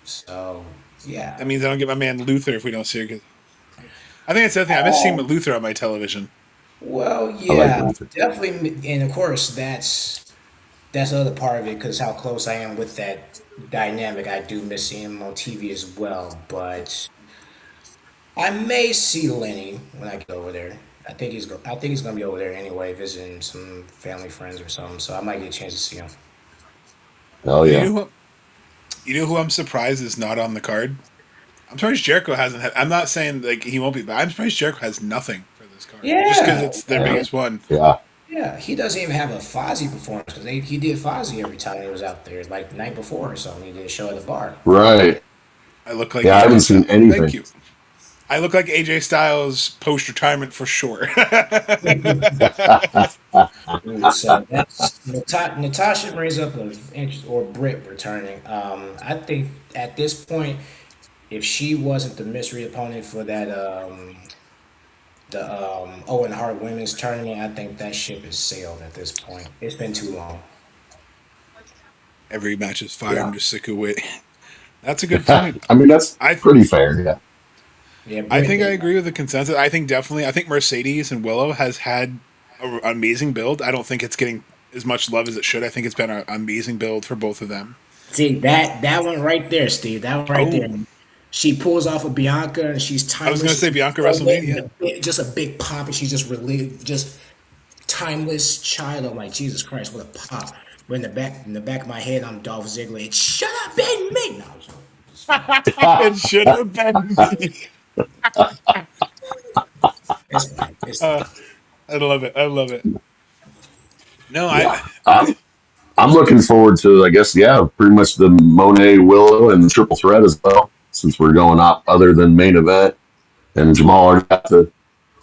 So yeah. That means I don't get my man Luther if we don't see her. 'Cause I think that's the other thing. I miss seeing Luther on my television. Well, I like yeah, Luther. definitely, and of course that's the other part of it because how close I am with that dynamic. I do miss seeing him on TV as well, but I may see Lenny when I get over there. I think he's gonna be over there anyway, visiting some family friends or something. So I might get a chance to see him. Hell You yeah. know who? You know who I'm surprised is not on the card. I'm surprised Jericho hasn't. I'm not saying like he won't be, but I'm surprised Jericho has nothing for this card. Just because Yeah, it's their biggest one. Yeah. yeah. He doesn't even have a Fozzy performance because he did Fozzy every time he was out there, like the night before or something. He did a show at the bar. Right. I look like Yeah, I haven't AJ seen Styles. Thank anything. you. I look like AJ Styles post retirement for sure. So that's Natasha brings up an interest, or Britt returning. I think at this point, if she wasn't the mystery opponent for that the Owen Hart Women's Tournament, I think that ship has sailed at this point. It's been too long. Every match is fire. I'm Yeah. just sick of it. That's a good point. I mean, that's I pretty fair. Yeah. Yeah, I Britt. think I agree with the consensus. I think definitely. I think Mercedes and Willow has had an amazing build. I don't think it's getting as much love as it should. I think it's been an amazing build for both of them. See that one right there, Steve. That one right there. Oh, She pulls off a Bianca and she's I was timeless. gonna She's say Bianca and WrestleMania. just a big pop, and she's just really just timeless child. I'm like, Jesus Christ, what a pop! But in the back of my head, I'm Dolph Ziggler. And shut up and me. No, It should have been me. it's fine. It's Uh, fine. I love it. I love it. No, Yeah. I'm looking forward to, I guess, yeah, pretty much the Monet, Willow, and the triple threat as well, since we're going up other than main event. And Jamal already got the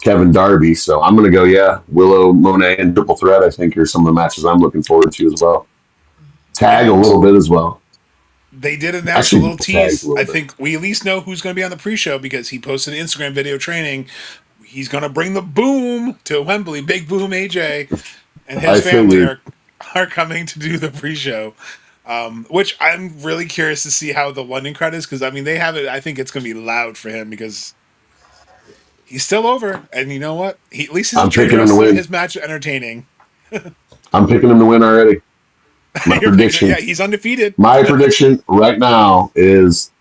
Kevin Darby. So I'm going to go, yeah, Willow, Monet, and triple threat, I think, are some of the matches I'm looking forward to as well. Tag a and little bit as well. they did announce a Actually, little both tags a tease. I little bit. think we at least know who's going to be on the pre-show because he posted an Instagram video training. He's going to bring the boom to Wembley. Big Boom AJ and his I family figured. are coming to do the pre-show. Which I'm really curious to see how the London crowd is because I mean they have it. I think it's going to be loud for him because he's still over, and you know what? He at least he's a I'm trained picking him to wrestler. win. His match is entertaining. I'm picking him to win already. My You're picking, yeah, prediction. he's undefeated. My prediction right now is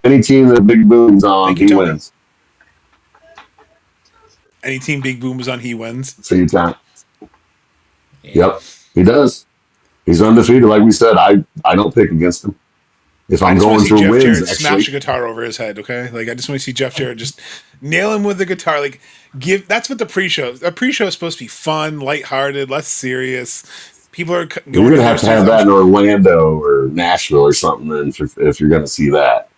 any team that Big Boom's on, Thank you, he Tony. wins. Any team Big Boom is on, he wins. So you time. Yeah. Yep, he does. He's undefeated. Like we said, I don't pick against him. If I I'm just want going to see for Jeff wins, Jarrett smash a actually, guitar over his head. Okay, like I just want to see Jeff Jarrett just nail him with the guitar. Like give that's what the pre-show. The pre-show is supposed to be fun, lighthearted, less serious. People are you're going going to to have wrestlers. that in Orlando or Nashville or something. Then if you're going to see that,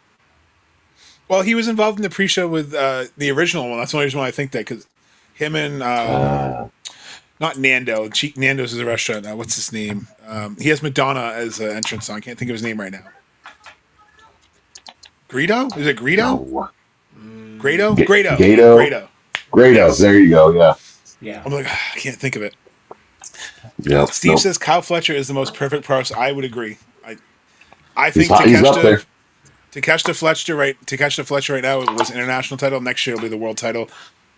Well, he was involved in the pre-show with the original one. That's the only reason why I think that because him and uh, not Nando. Nando's is a restaurant now. What's his name? He has Madonna as an entrance song. I can't think of his name right now. Greedo? Is it Greedo? no, Grado? Grado. Gato, Grado. Grado. Yes. There you go. Yeah, Yeah. I'm like, I can't think of it. yeah. Steve says Kyle Fletcher is the most perfect person. I would agree. I He's think he's up there. To catch the Fletcher right now was international title. Next year will be the world title.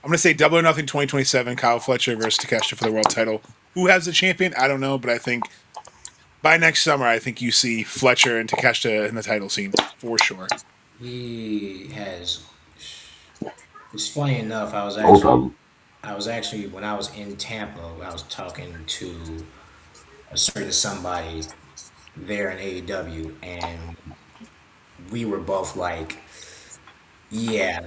I'm gonna say Double or Nothing 2027. Kyle Fletcher versus Takeshita for the world title. Who has the champion? I don't know, but I think by next summer, I think you see Fletcher and Takeshita in the title scene for sure. He has. It's funny enough. Both of them. I was actually when I was in Tampa. I was talking to certain somebody there in AEW, and we were both like, yeah,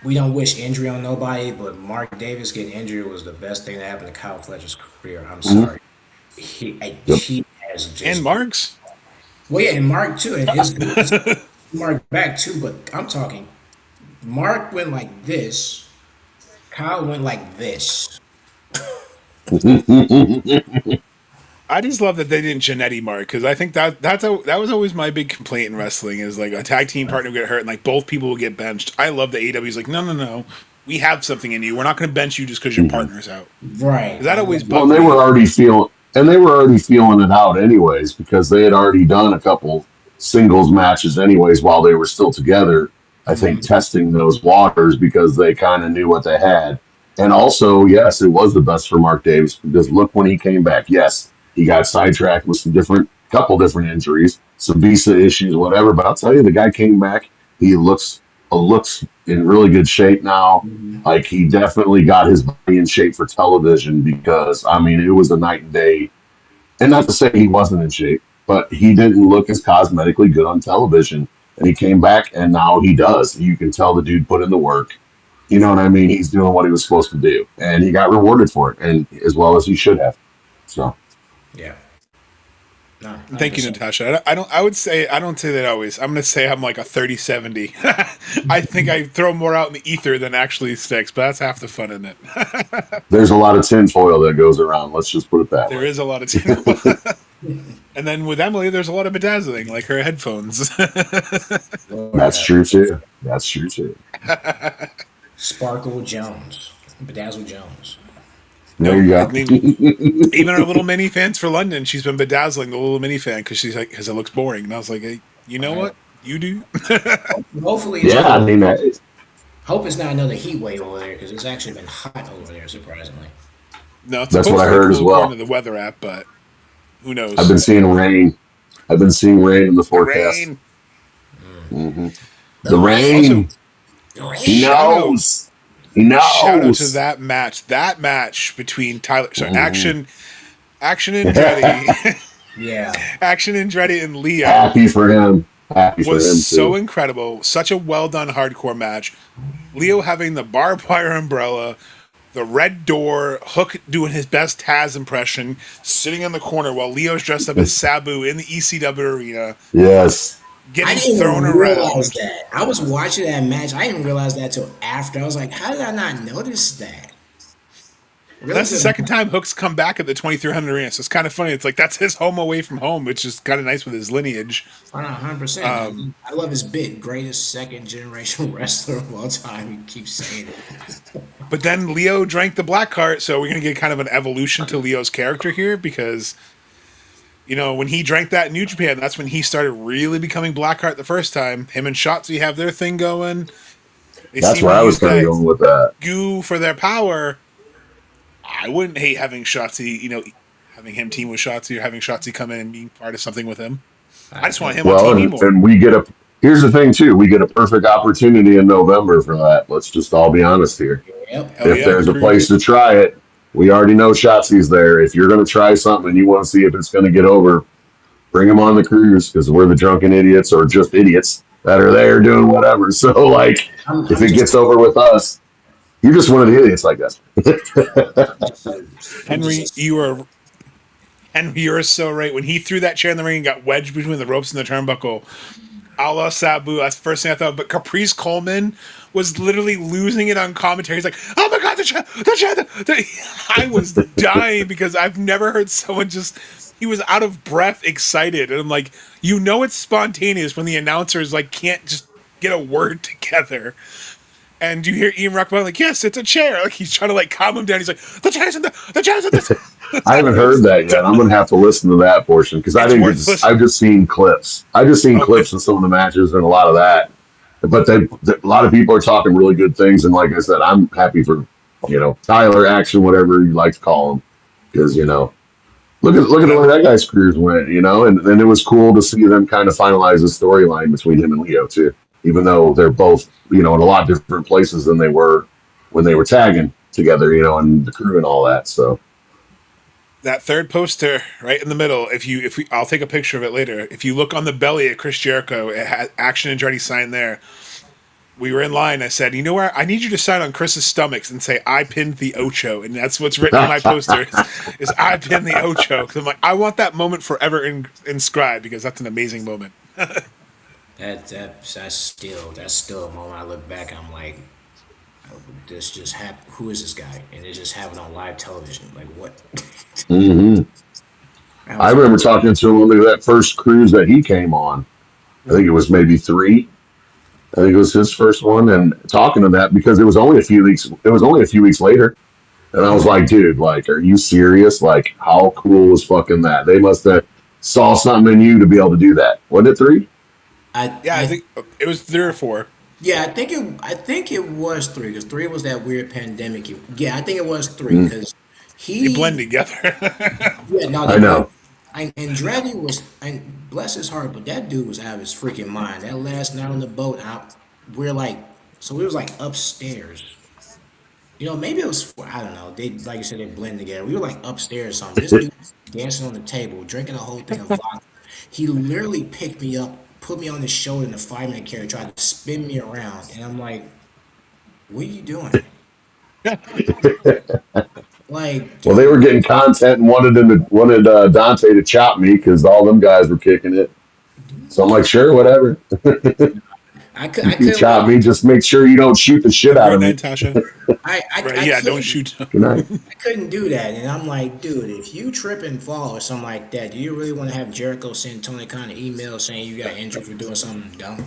we don't wish injury on nobody, but Mark Davis getting injured was the best thing that happened to Kyle Fletcher's career. I'm Mhm. sorry. Yep. He has And just, Marks. well, yeah, and Mark too. And it's Mark back too, but I'm talking Mark went like this, Kyle went like this. I just love that they didn't Janetti Mark, because I think that was always my big complaint in wrestling, is like a tag team partner would get hurt and like both people will get benched. I love the AEW's like, no, we have something in you. We're not going to bench you just because your partner's out. Right. 'Cause that always Well, bugged they me. were already feeling it out anyways, because they had already done a couple singles matches anyways while they were still together. I think testing those waters because they kind of knew what they had. And also, yes, it was the best for Mark Davis because look when he came back. Yes, he got sidetracked with couple different injuries, some visa issues, whatever. But I'll tell you, the guy came back. He looks in really good shape now. Like he definitely got his body in shape for television because I mean it was a night and day. And not to say he wasn't in shape, but he didn't look as cosmetically good on television. And he came back and now he does. You can tell the dude put in the work. You know what I mean? He's doing what he was supposed to do. And he got rewarded for it, and as well as he should have. So Yeah. No, Thank you, 100%. Natasha. I don't say that always. I'm going to say I'm like a 30-70. I think I throw more out in the ether than actually sticks, but that's half the fun in it. there's a lot of tinfoil that goes around. Let's just put it that There way. is a lot of tinfoil. And then with Emily, there's a lot of bedazzling, like her headphones. That's true too. That's true too. Sparkle Jones, Bedazzle Jones. There you I go. mean, even our little mini fans for London, she's been bedazzling the little mini fan because she's like, because it looks boring. And I was like, hey, you know what? You do. Hopefully, Yeah, I mean, hope it's not another heat wave over there because it's actually been hot over there, surprisingly. No, it's that's supposed what I to be heard as cool well. according to the weather app, but who knows? I've been seeing rain. I've been seeing rain in the forecast. Rain. hmm The rain. Also, He knows. He knows. shout out to that match. That match between Tyler, sorry, Mhm. Action Andretti, Yeah. Action Andretti and Leo Happy for him. Happy for him was so too. incredible. Such a well done hardcore match. Leo having the barbed wire umbrella, the red door, Hook doing his best Taz impression, sitting in the corner while Leo's dressed up as Sabu in the ECW arena, Yes. I getting didn't thrown even realize around. that. I was watching that match. I didn't realize that till after. I was like, how did I not notice that? Really That's the good. second time Hook's come back at the 2300 arena. So it's kind of funny. It's like that's his home away from home, which is kind of nice with his lineage. 100%. I love his bit. Greatest second generation wrestler of all time. He keeps saying it. But then Leo drank the black cart, so we're going to get kind of an evolution to Leo's character here because, you know, when he drank that in New Japan, that's when he started really becoming Blackheart the first time. Him and Shotzi have their thing going. They That's seem where to I was use kind of that going with that. goo for their power. I wouldn't hate having Shotzi, you know, having him team with Shotzi or having Shotzi come in and being part of something with him. I just want him on Well, TV more. and we get here's the thing too. We get a perfect opportunity in November for that. Let's just all be honest here. Yep. Hell If yeah, there's the a crew. place to try it, we already know Shotzi's there. If you're going to try something and you want to see if it's going to get over, bring them on the cruise because we're the drunken idiots or just idiots that are there doing whatever. So, like, if it gets over with us, you're just one of the idiots like us. Henry, you're so right. When he threw that chair in the ring and got wedged between the ropes and the turnbuckle, a la Sabu, that's the first thing I thought. But Caprice Coleman was literally losing it on commentary. He's like, oh my God, the chair. I was dying because I've never heard someone just, he was out of breath, excited. And I'm like, you know it's spontaneous when the announcers like can't just get a word together. And you hear Ian Rockbell like, yes, it's a chair. Like he's trying to like calm him down. He's like, the chair's in the. I haven't heard that yet. I'm going to have to listen to that portion because I've just seen clips. I've just seen clips of some of the matches and a lot of that. But a lot of people are talking really good things. And like I said, I'm happy for, Tyler, Action, whatever you like to call him. Because, look at the way that guy's careers went, and it was cool to see them kind of finalize the storyline between him and Leo too. Even though they're both, in a lot different places than they were when they were tagging together, and the crew and all that. So that third poster right in the middle. I'll take a picture of it later. If you look on the belly of Chris Jericho, it had Action Andretti signed there. We were in line. I said, you know where? I need you to sign on Chris's stomachs and say, I pinned the Ocho. And that's what's written on my poster is I pinned the Ocho. Because I'm like, I want that moment forever inscribed because that's an amazing moment. That's still a moment I look back. I'm like, oh, this just happened. Who is this guy? And it just happened on live television. Like what? Hmm. I I was remember talking to him on that first cruise that he came on. I think it was maybe 3. I think it was his first one, and talking to that because it was only a few weeks. It was only a few weeks later, and I was like, "Dude, like, are you serious? Like, how cool was fucking that? They must have saw something in you to be able to do that. Wasn't it 3? Yeah, I I think it was 3 or 4. yeah, I think it was three because three was that weird pandemic. Yeah, I think it was three Mm, because They blend he together. yeah no I they blend. know. And Draggy was and bless his heart, but that dude was out of his freaking mind. That last night on the boat, we're like so we was like upstairs. Maybe it was I don't know. They like you said they blend together. We were like upstairs or something. This dude was dancing on the table, drinking a whole thing of vodka. He literally picked me up, put me on his shoulder in a 5 minute carry, tried to spin me around, and I'm like, "What are you doing?" Like, Well, they were dude, getting content and wanted Dante to chop me because all them guys were kicking it. So I'm like, sure, whatever. I You couldn't chop let me, just make sure you don't shoot the shit Have a out great of night, me. Tasha. Right? I Yeah, don't couldn't shoot. Good night. I couldn't do that, and I'm like, dude, if you trip and fall or something like that, do you really want to have Jericho send Tony Khan an email saying you got injured for doing something dumb?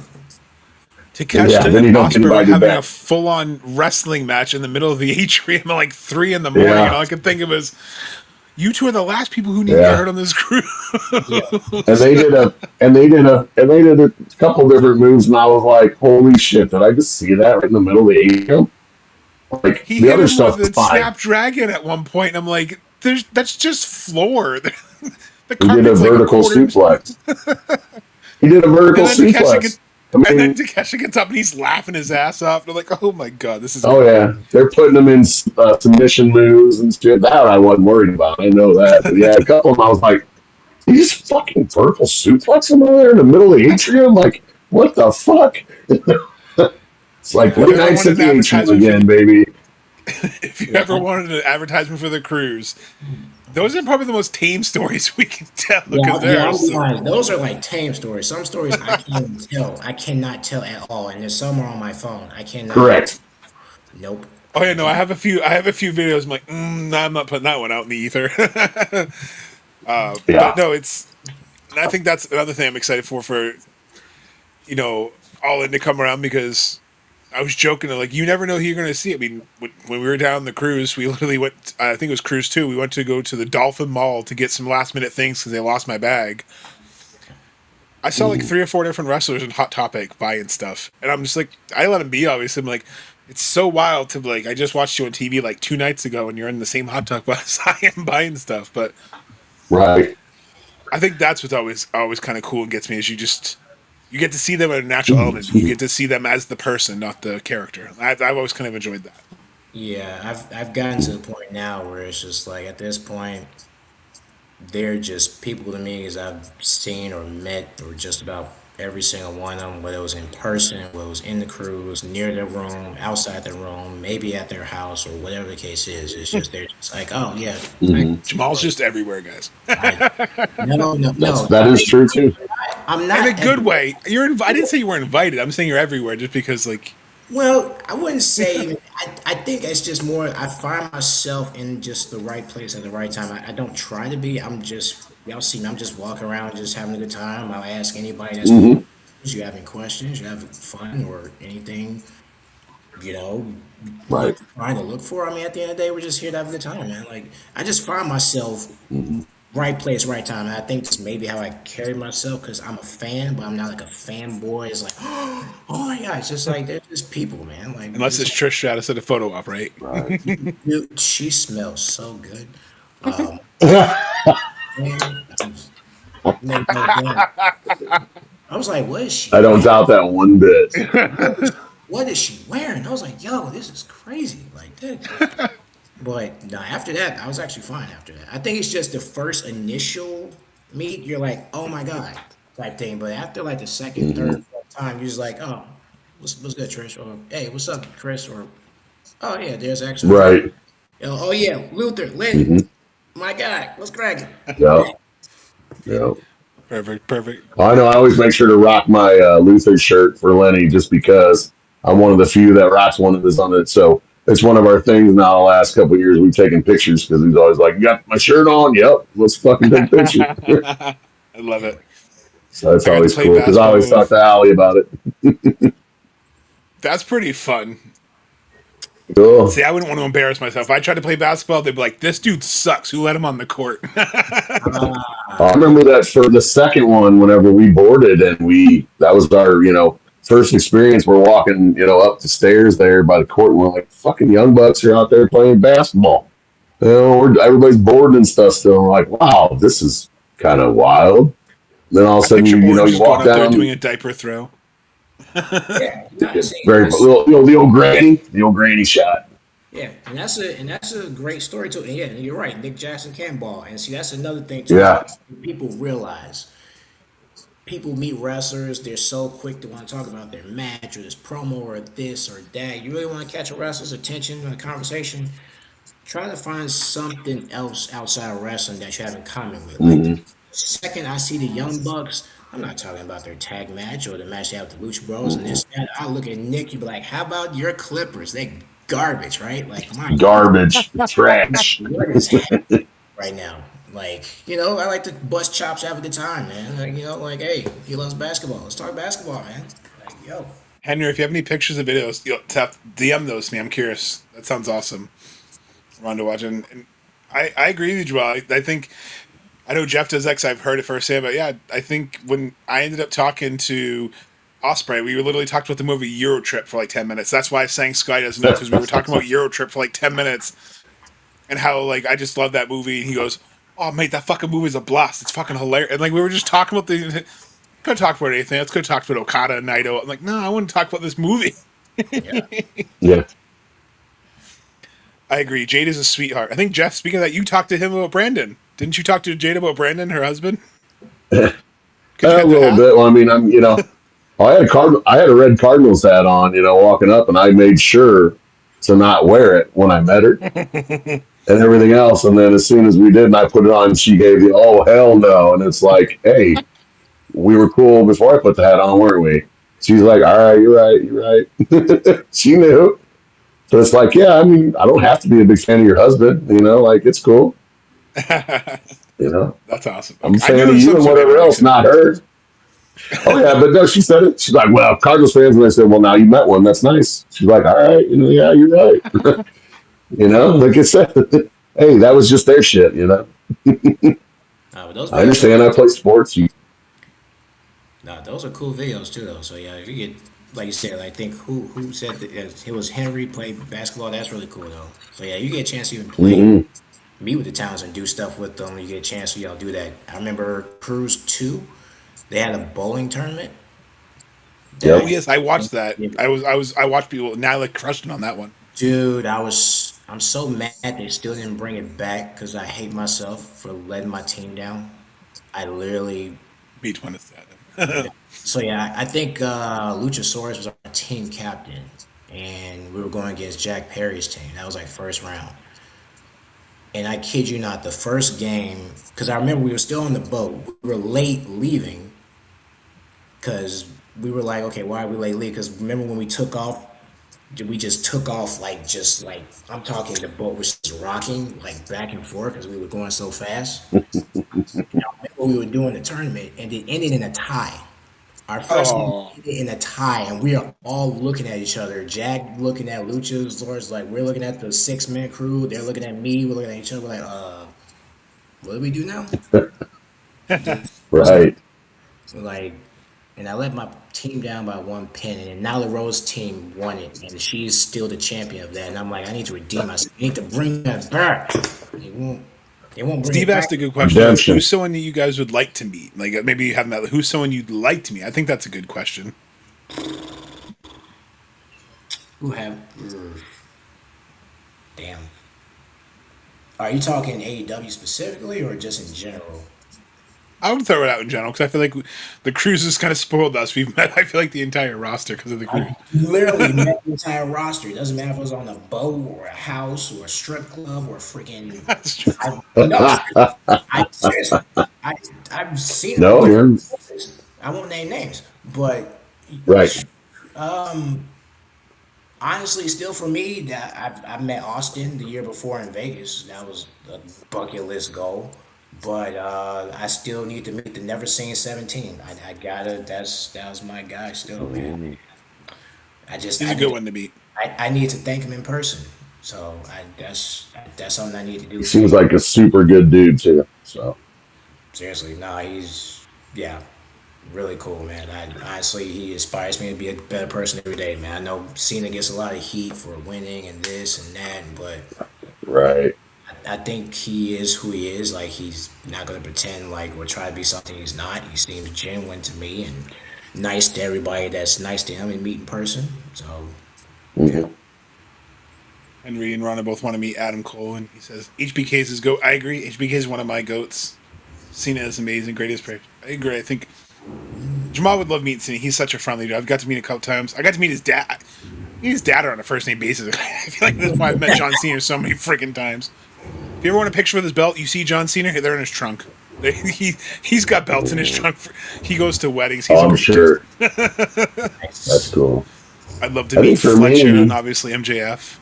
Yeah, Takeshita then and you don't get Osprey were invited having a back. full-on wrestling match in the middle of the atrium at like 3 in the morning, and Yeah, all I could think of was, you two are the last people who need to get yeah. hurt on this cruise. Yeah, And they did a couple different moves, and I was like, holy shit, did I just see that right in the middle of the atrium? Like He the hit other him with stuff's a fine. Snapdragon at one point, and I'm like, that's just floor. The He did a carpet's like a vertical quarter. suplex. He did a And vertical then Takeshi gets, suplex. I and then mean, Takeshi gets up and he's laughing his ass off. And I'm like, oh my god, this is oh great. yeah, they're putting him in submission moves and shit. That I wasn't worried about. I know that, but yeah, a couple of them I was like, these fucking vertical suplex him over there in the middle of the atrium. Like, what the fuck? It's like Yeah, if late you ever nights wanted at an the atrium advertisement for again, baby. if you yeah, ever wanted an advertisement for the cruise, those are probably the most tame stories we can tell because there yeah. are I'll be some. honest. Those are like tame stories. Some stories I can't even tell. I cannot tell at all, and there's some are on my phone. I cannot. Correct. Nope. Oh yeah, no, I have a few. I have a few videos. I'm like, nah, I'm not putting that one out in the ether. But Yeah. no, it's. And I think that's another thing I'm excited for you know all in to come around because I was joking like you never know who you're going to see. I mean, when we were down the cruise, we literally went. I think it was cruise 2. We went to go to the Dolphin Mall to get some last minute things because they lost my bag. I saw like 3 or 4 different wrestlers in Hot Topic buying stuff, and I'm just like, I let them be. Obviously, I'm like, it's so wild to like. I just watched you on TV like 2 nights ago, and you're in the same Hot Topic as I am buying stuff. But Right. I think that's what's always kind of cool and gets me is you get to see them in a natural element. You get to see them as the person, not the character. I've always kind of enjoyed that. Yeah, I've gotten to the point now where it's just like at this point they're just people to me as I've seen or met or just about every single one of them, whether it was in person, whether it was in the cruise, near their room, outside their room, maybe at their house or whatever the case is. It's just they're just like, oh yeah, I, Hmm. Jamal's just everywhere, guys, I no no no, That is true too. I'm in a not. good way. I didn't say you were invited. I'm saying you're everywhere, just because like Well, I wouldn't say. I think it's just more. I find myself in just the right place at the right time. I don't try to be. I'm just. Y'all see me. I'm just walking around, just having a good time. I'll ask anybody that's new. Hmm. You have any questions? You have fun or anything? You know, Right. trying to look for. I mean, at the end of the day, we're just here to have a good time, man. Like I just find myself Hmm. right place, right time. And I think that's maybe how I carry myself because I'm a fan, but I'm not like a fanboy. It's like, oh my god, it's just like they're just people, man. Like unless it's Trish Stratus at a photo op, right? Right. dude, she smells so good. Um, man, man, I was like, what is she I don't wearing? doubt that one bit. What is she wearing? I was like, yo, this is crazy. Like that. But no, after that, I was actually fine after that. I think it's just the first initial meet, you're like, oh my God, type thing. But after like the second, Hmm. third, fourth time, you're just like, oh, what's good, Trish? Or hey, what's up, Chris? Or oh yeah, there's actually another. Right. Oh yeah, Luther, Lenny, Hmm. my guy, what's cracking? Yeah. Yeah. Perfect, perfect. I know. I always make sure to rock my Luther shirt for Lenny, just because I'm one of the few that rocks one of his on it. So it's one of our things now. The last couple of years, we've taken pictures because he's always like, "You got my shirt on? Yep. Let's fucking take pictures." I love Yeah, it. So that's I got to always play cool because I basketball always talk with. to Allie about it. That's pretty fun. Cool. See, I wouldn't want to embarrass myself. If I tried to play basketball, they'd be like, "This dude sucks. Who let him on the court?" I ah, remember that for the second one, whenever we boarded and that was our, first experience. We're walking, up the stairs there by the court, and we're like, fucking young bucks are out there playing basketball. Everybody's bored and stuff still. And we're like, wow, this is kind of wild. Then all of a I sudden, picture Orange you just going walk out there doing down, a diaper throw. yeah, no, see, very the old granny shot. yeah, and that's a great story too. And yeah, you're right. Nick Jackson can ball, and see, that's another thing too. I Yeah, think people realize people meet wrestlers, they're so quick to want to talk about their match or this promo or this or that. You really want to catch a wrestler's attention in a conversation, try to find something else outside of wrestling that you have in common with. Like, hmm, the second I see the Young Bucks, I'm not talking about their tag match or the match they have with the Lucha Bros and hmm. this, that. I look at Nick, you be like, how about your Clippers? They garbage, right? Like, my Garbage, trash. what is happening right now? Like, I like to bust chops half of the time, man. Like, like, hey, he loves basketball. Let's talk basketball, man. Like, yo. Henry, if you have any pictures of videos, DM those to me. I'm curious. That sounds awesome. Rondo watching. And I agree with you, Joel. I think I know Jeff does X. I've heard it firsthand, but yeah, I think when I ended up talking to Ospreay, we were literally talked about the movie Euro Trip for like 10 minutes. That's why I sang Sky Doesn't Know, because we were talking about Euro Trip for like 10 minutes and how like I just love that movie. And he goes, "Oh mate, that fucking movie's a blast. It's fucking hilarious." And like we were just talking about the could talk about anything. Let's could talk about Okada and Naito. I'm like, no, I want to talk about this movie. Yeah. Yeah. I agree. Jade is a sweetheart. I think Jeff, speaking of that, you talked to him about Brandon. Didn't you talk to Jade about Brandon, her husband? Because you A had the little hat. bit. Well, I mean, I had a red Cardinals hat on, walking up, and I made sure to not wear it when I met her and everything else. And then as soon as we did, and I put it on, she gave the oh hell no, and it's like, hey, we were cool before I put the hat on, weren't we? She's like, all right, you're right. She knew. So it's like, yeah, I mean, I don't have to be a big fan of your husband, like it's cool, you know. That's awesome. I'm Okay. a I fan knew of there was you some and sort of whatever else, connection. not her. Oh yeah, but no, she said it. She's like, "Well, Cardinals fans," and I said, "Well, now you met one. That's nice." She's like, "All right, yeah, you're right." Like I said, hey, that was just their shit. But those I videos are understand. I play sports. those are cool videos too, though. So yeah, if you get, like you said, I think who said that, it was Henry played basketball. That's really cool though. So yeah, you get a chance to even play, Mm-mm. meet with the towns and do stuff with them. You get a chance to y'all do that. I remember Cruise 2. They had a bowling tournament that Oh Yep. yes, I watched that. I I watched people now like crushing on that one. dude, I'm so mad they still didn't bring it back because I hate myself for letting my team down. I literally, Beach one is that. so yeah, I think Luchasaurus was our team captain, and we were going against Jack Perry's team. That was like first round, and I kid you not, the first game, because I remember we were still on the boat. We were late leaving because we were like, okay, why are we late leaving? Because remember when we took off, we just took off like just like I'm talking, the boat was just rocking like back and forth because we were going so fast. We were doing the tournament and it ended in a tie. Our first game Oh, ended in a tie, and we are all looking at each other. Jack looking at Lucha's Lord's like we're looking at the 6-man crew. They're looking at me. We're looking at each other. We're like, what do we do now? Right. Like, and I let my team down by 1 pin, and then Nyla Rose team won it, and she's still the champion of that. And I'm like, I need to redeem myself. I need to bring that back. They won't. They won't bring Steve it back. asked a good question. Who's Redemption. someone that you guys would like to meet? Like maybe you haven't met. Who's someone you'd like to meet? I think that's a good question. Who have? Damn. Are you talking AEW specifically or just in general? I would throw it out in general because I feel like the cruise has kind of spoiled us. We've met, I feel like, the entire roster because of the cruise. I literally met the entire roster. It doesn't matter if it was on a boat or a house or a strip club or freaking. That's true. No, seriously, I, I've seen them in No, different you're places. I won't name names, but right. honestly, still for me, that I met Austin the year before in Vegas. That was a bucket list goal. But I still need to meet the Never Seen 17. I gotta. That was my guy still, man. I just He's I a good need one to beat. I need to thank him in person. So that's something I need to He do seems today. like a super good dude too. So Seriously, nah, he's yeah, really cool, man. Honestly, he inspires me to be a better person every day, man. I know Cena gets a lot of heat for winning and this and that, but right. I think he is who he is. Like he's not gonna pretend like or try to be something he's not. He seems genuine to me and nice to everybody that's nice to him and meet in person. So yeah. Hmm. Henry and Rana both want to meet Adam Cole, and he says HBK is his goat. I agree. HBK is one of my goats. Cena is amazing, greatest player. I agree. I think Jamal would love meeting Cena. He's such a friendly dude. I've got to meet him a couple times. I got to meet his dad. Me and his dad are on a first name basis. I feel like that's why I've met John Cena so many freaking times. If you ever want a picture with his belt, you see John Cena. They're in his trunk. He's got belts in his trunk. He goes to weddings. He's Oh, a I'm great dude. sure that's Nice. cool. I'd love to I meet think for Fletcher and me, obviously MJF.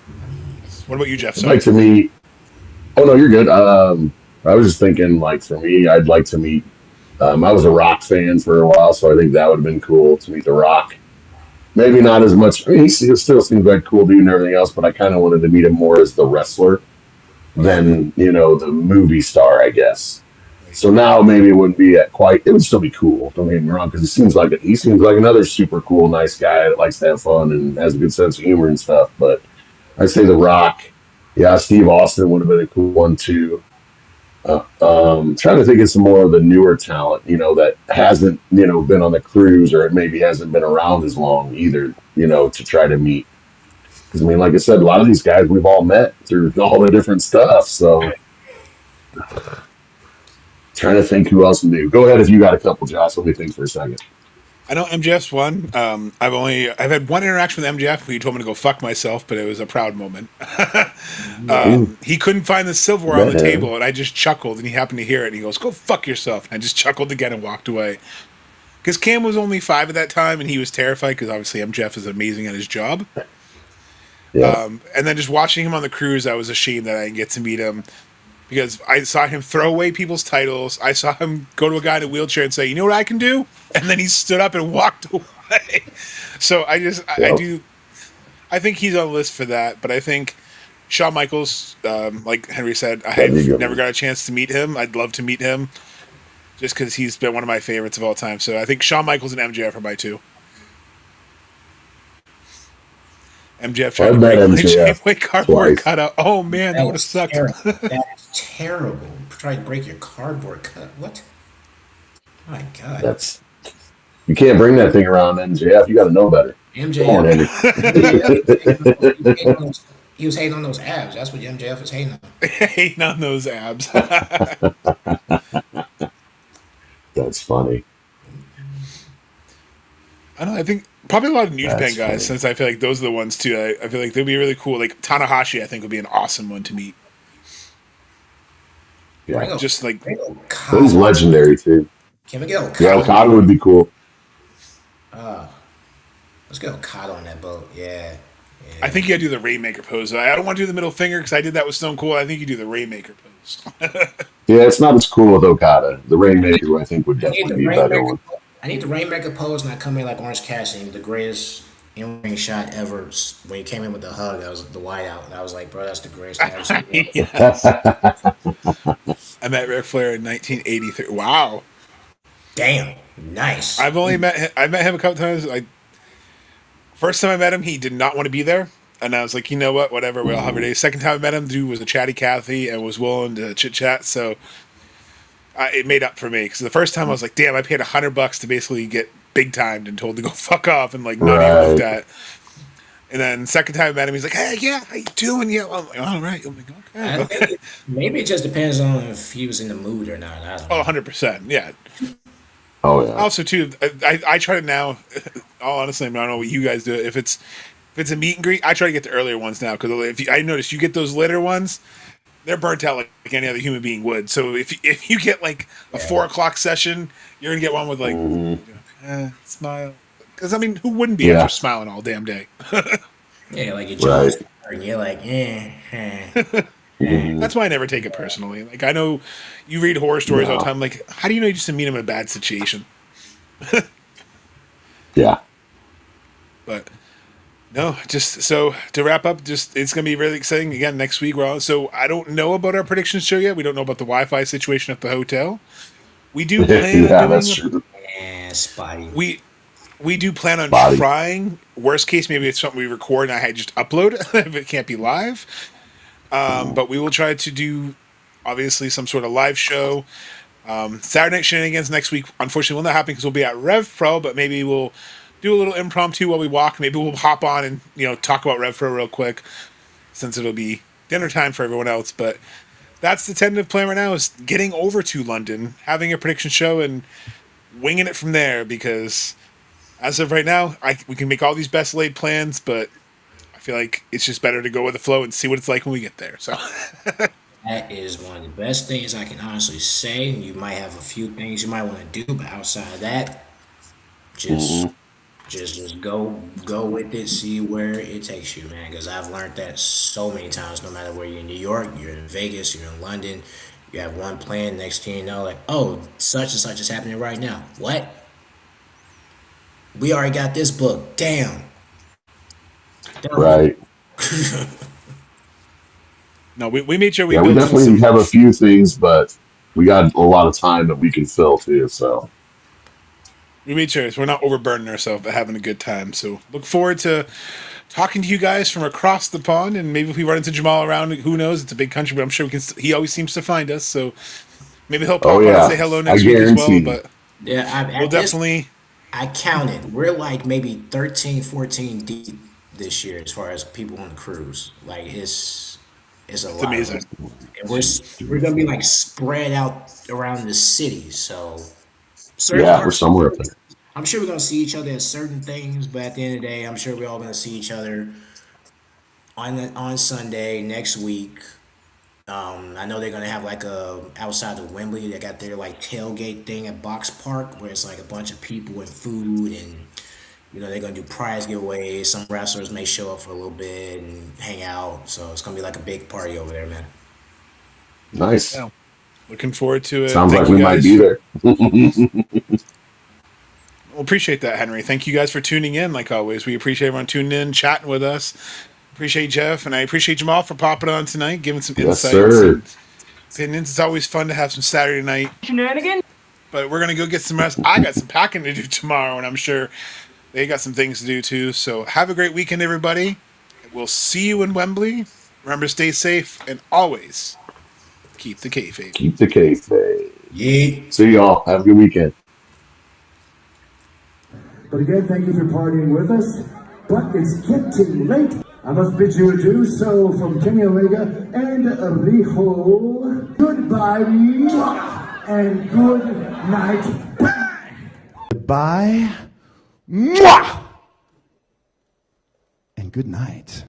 What about you, Jeff? I'd like Sorry. to meet. Oh no, you're good. I was just thinking, like for me, I'd like to meet. I was a Rock fan for a while, so I think that would have been cool to meet The Rock. Maybe not as much. I mean, still seems like a cool dude and everything else, but I kind of wanted to meet him more as the wrestler Okay. than the movie star, I guess. So now maybe it wouldn't be at quite. It would still be cool. Don't get me wrong, because he seems like another super cool, nice guy that likes to have fun and has a good sense of humor and stuff. But I'd say The Rock. Yeah, Steve Austin would have been a cool one too. Trying to think of some more of the newer talent, that hasn't, been on the cruise or maybe hasn't been around as long either, to try to meet. Because I mean, like I said, a lot of these guys we've all met through all the different stuff. So trying to think who else new. Go ahead if you got a couple, Josh. Let me think for a second. I know MJF's one. I've had one interaction with MJF where he told me to go fuck myself, but it was a proud moment. Yeah. Ooh, He couldn't find the silverware on the man. table, and I just chuckled, and he happened to hear it, and he goes, "Go fuck yourself." And I just chuckled again and walked away. Because Cam was only 5 at that time, and he was terrified because obviously MJF is amazing at his job. Yeah. And then just watching him on the cruise, I was ashamed that I didn't get to meet him because I saw him throw away people's titles. I saw him go to a guy in a wheelchair and say, "You know what I can do?" And then he stood up and walked away. So I Yep. do, I think he's on the list for that. But I think Shawn Michaels, like Henry said, That'd be a I've good never one. got a chance to meet him. I'd love to meet him just because he's been one of my favorites of all time. So I think Shawn Michaels and MJF are my two. MJF tried to I've met break my MJF Janeway cardboard twice. cutout. Oh man, that That would have is sucked. terrible. That is terrible. Try to break your cardboard cut. What? My God. That's You can't bring that thing around, MJF. You got to know better. Come on, MJF. Henry. MJF he was hating on those abs. That's what MJF is hating on. Hating on those abs. I That's funny. don't know. I think probably a lot of New Japan That's guys, funny. since I feel like those are the ones too. I feel like they'd be really cool. Like Tanahashi, I think would be an awesome one to meet. Bring Yeah. a Just like bring He's Okada. legendary too. Can we get Yeah, Okada? Okada would be cool. Let's get Okada on that boat. Yeah. I Yeah. think you gotta do the Rainmaker pose. I don't want to do the middle finger because I did that with Stone Cold. I think you do the Rainmaker pose. Yeah, it's not as cool with Okada. The Rainmaker, I think, would I need definitely the be a better Rainmaker. one. I need the Rainmaker pose, not come in like Orange Cassidy, the greatest in-ring shot ever. When he came in with the hug, that was the wide out, and I was like, bro, that's the greatest thing I've ever seen. Yes. I met Ric Flair in 1983. Wow. Damn, nice. I met him a couple times. Like first time I met him, he did not want to be there. And I was like, you know what, whatever, we'll have a day. Second time I met him, dude was a chatty Cathy and was willing to chit chat. So it made up for me. Because the first time I was like, damn, I paid $100 to basically get big timed and told to go fuck off and like not even looked Right. at. And then second time I met him, he's like, "Hey, yeah, how you doing?" Yeah, I'm like, "All right." I'm like, I "Okay." think maybe it just depends on if he was in the mood or not. I don't Oh, know. 100%. Yeah. Oh yeah. Also, too, I try to now. All honestly, I don't know what you guys do. If it's a meet and greet, I try to get the earlier ones now because I notice you get those later ones, they're burnt out like any other human being would. So if you get like a Yeah. 4 o'clock session, you're gonna get one with like smile. Because I mean, who wouldn't be after Yeah. smiling all damn day? Yeah, like your Right. jaw's and you're like, That's why I never take it personally. Like I know you read horror stories all the No. time. Like, how do you know you just meet him in a bad situation? Yeah. But no, just so to wrap up, just it's gonna be really exciting again next week. So I don't know about our predictions show yet. We don't know about the Wi-Fi situation at the hotel. We do plan on Yeah, that's doing true. spotty. we do plan on Body. trying. Worst case, maybe it's something we record and I just upload if it can't be live. But we will try to do obviously some sort of live show. Saturday Night Shenanigans next week, unfortunately, will not happen because we'll be at Rev Pro, but maybe we'll do a little impromptu while we walk. Maybe we'll hop on and talk about Rev Pro real quick since it'll be dinner time for everyone else. But that's the tentative plan right now is getting over to London, having a prediction show, and winging it from there because as of right now, we can make all these best laid plans, but I feel like it's just better to go with the flow and see what it's like when we get there. So That is one of the best things I can honestly say. You might have a few things you might want to do, but outside of that, just just go with it, see where it takes you, man. Because I've learned that so many times. No matter where you're in New York, you're in Vegas, you're in London, you have one plan. Next thing you know, like, oh, such and such is happening right now. What? We already got this book. Damn. Right. no, we made sure we Yeah, we built in definitely some. have a few things, but we got a lot of time that we can fill too. So We made sure so we're not overburdening ourselves, but having a good time. So look forward to talking to you guys from across the pond, and maybe if we run into Jamal around, who knows? It's a big country, but I'm sure we can. He always seems to find us, so maybe he'll oh pop on and say yeah, hello I next week as well. guarantee. But Yeah, we'll at this, definitely. I counted. We're like maybe 13, 14 deep this year as far as people on the cruise. Like it's a It's lot of us. amazing. And we're gonna be like spread out around the city. So certain Yeah, we're parts, somewhere up there. I'm sure we're gonna see each other at certain things, but at the end of the day, I'm sure we're all gonna see each other on Sunday next week. I know they're gonna have like a outside of Wembley. They got their like tailgate thing at Box Park where it's like a bunch of people and food, and they're gonna do prize giveaways. Some wrestlers may show up for a little bit and hang out. So it's gonna be like a big party over there, man. Nice. Yeah, looking forward to it. Sounds like Thank you we might guys be for. there. Well, appreciate that, Henry. Thank you guys for tuning in. Like always, we appreciate everyone tuning in, chatting with us. Appreciate Jeff, and I appreciate Jamal for popping on tonight, giving some Yes, insights sir. and opinions. It's always fun to have some Saturday night. Shenanigans? But we're gonna go get some rest. I got some packing to do tomorrow, and I'm sure they got some things to do too. So have a great weekend, everybody. We'll see you in Wembley. Remember, stay safe and always keep the kayfabe. Keep the kayfabe. Yeah. See y'all. Have a good weekend. But again, thank you for partying with us. But it's getting late. I must bid you adieu. So from Kenny Omega and Rijo, goodbye mwah, and good night. Bye. Goodbye. Mwah! And good night.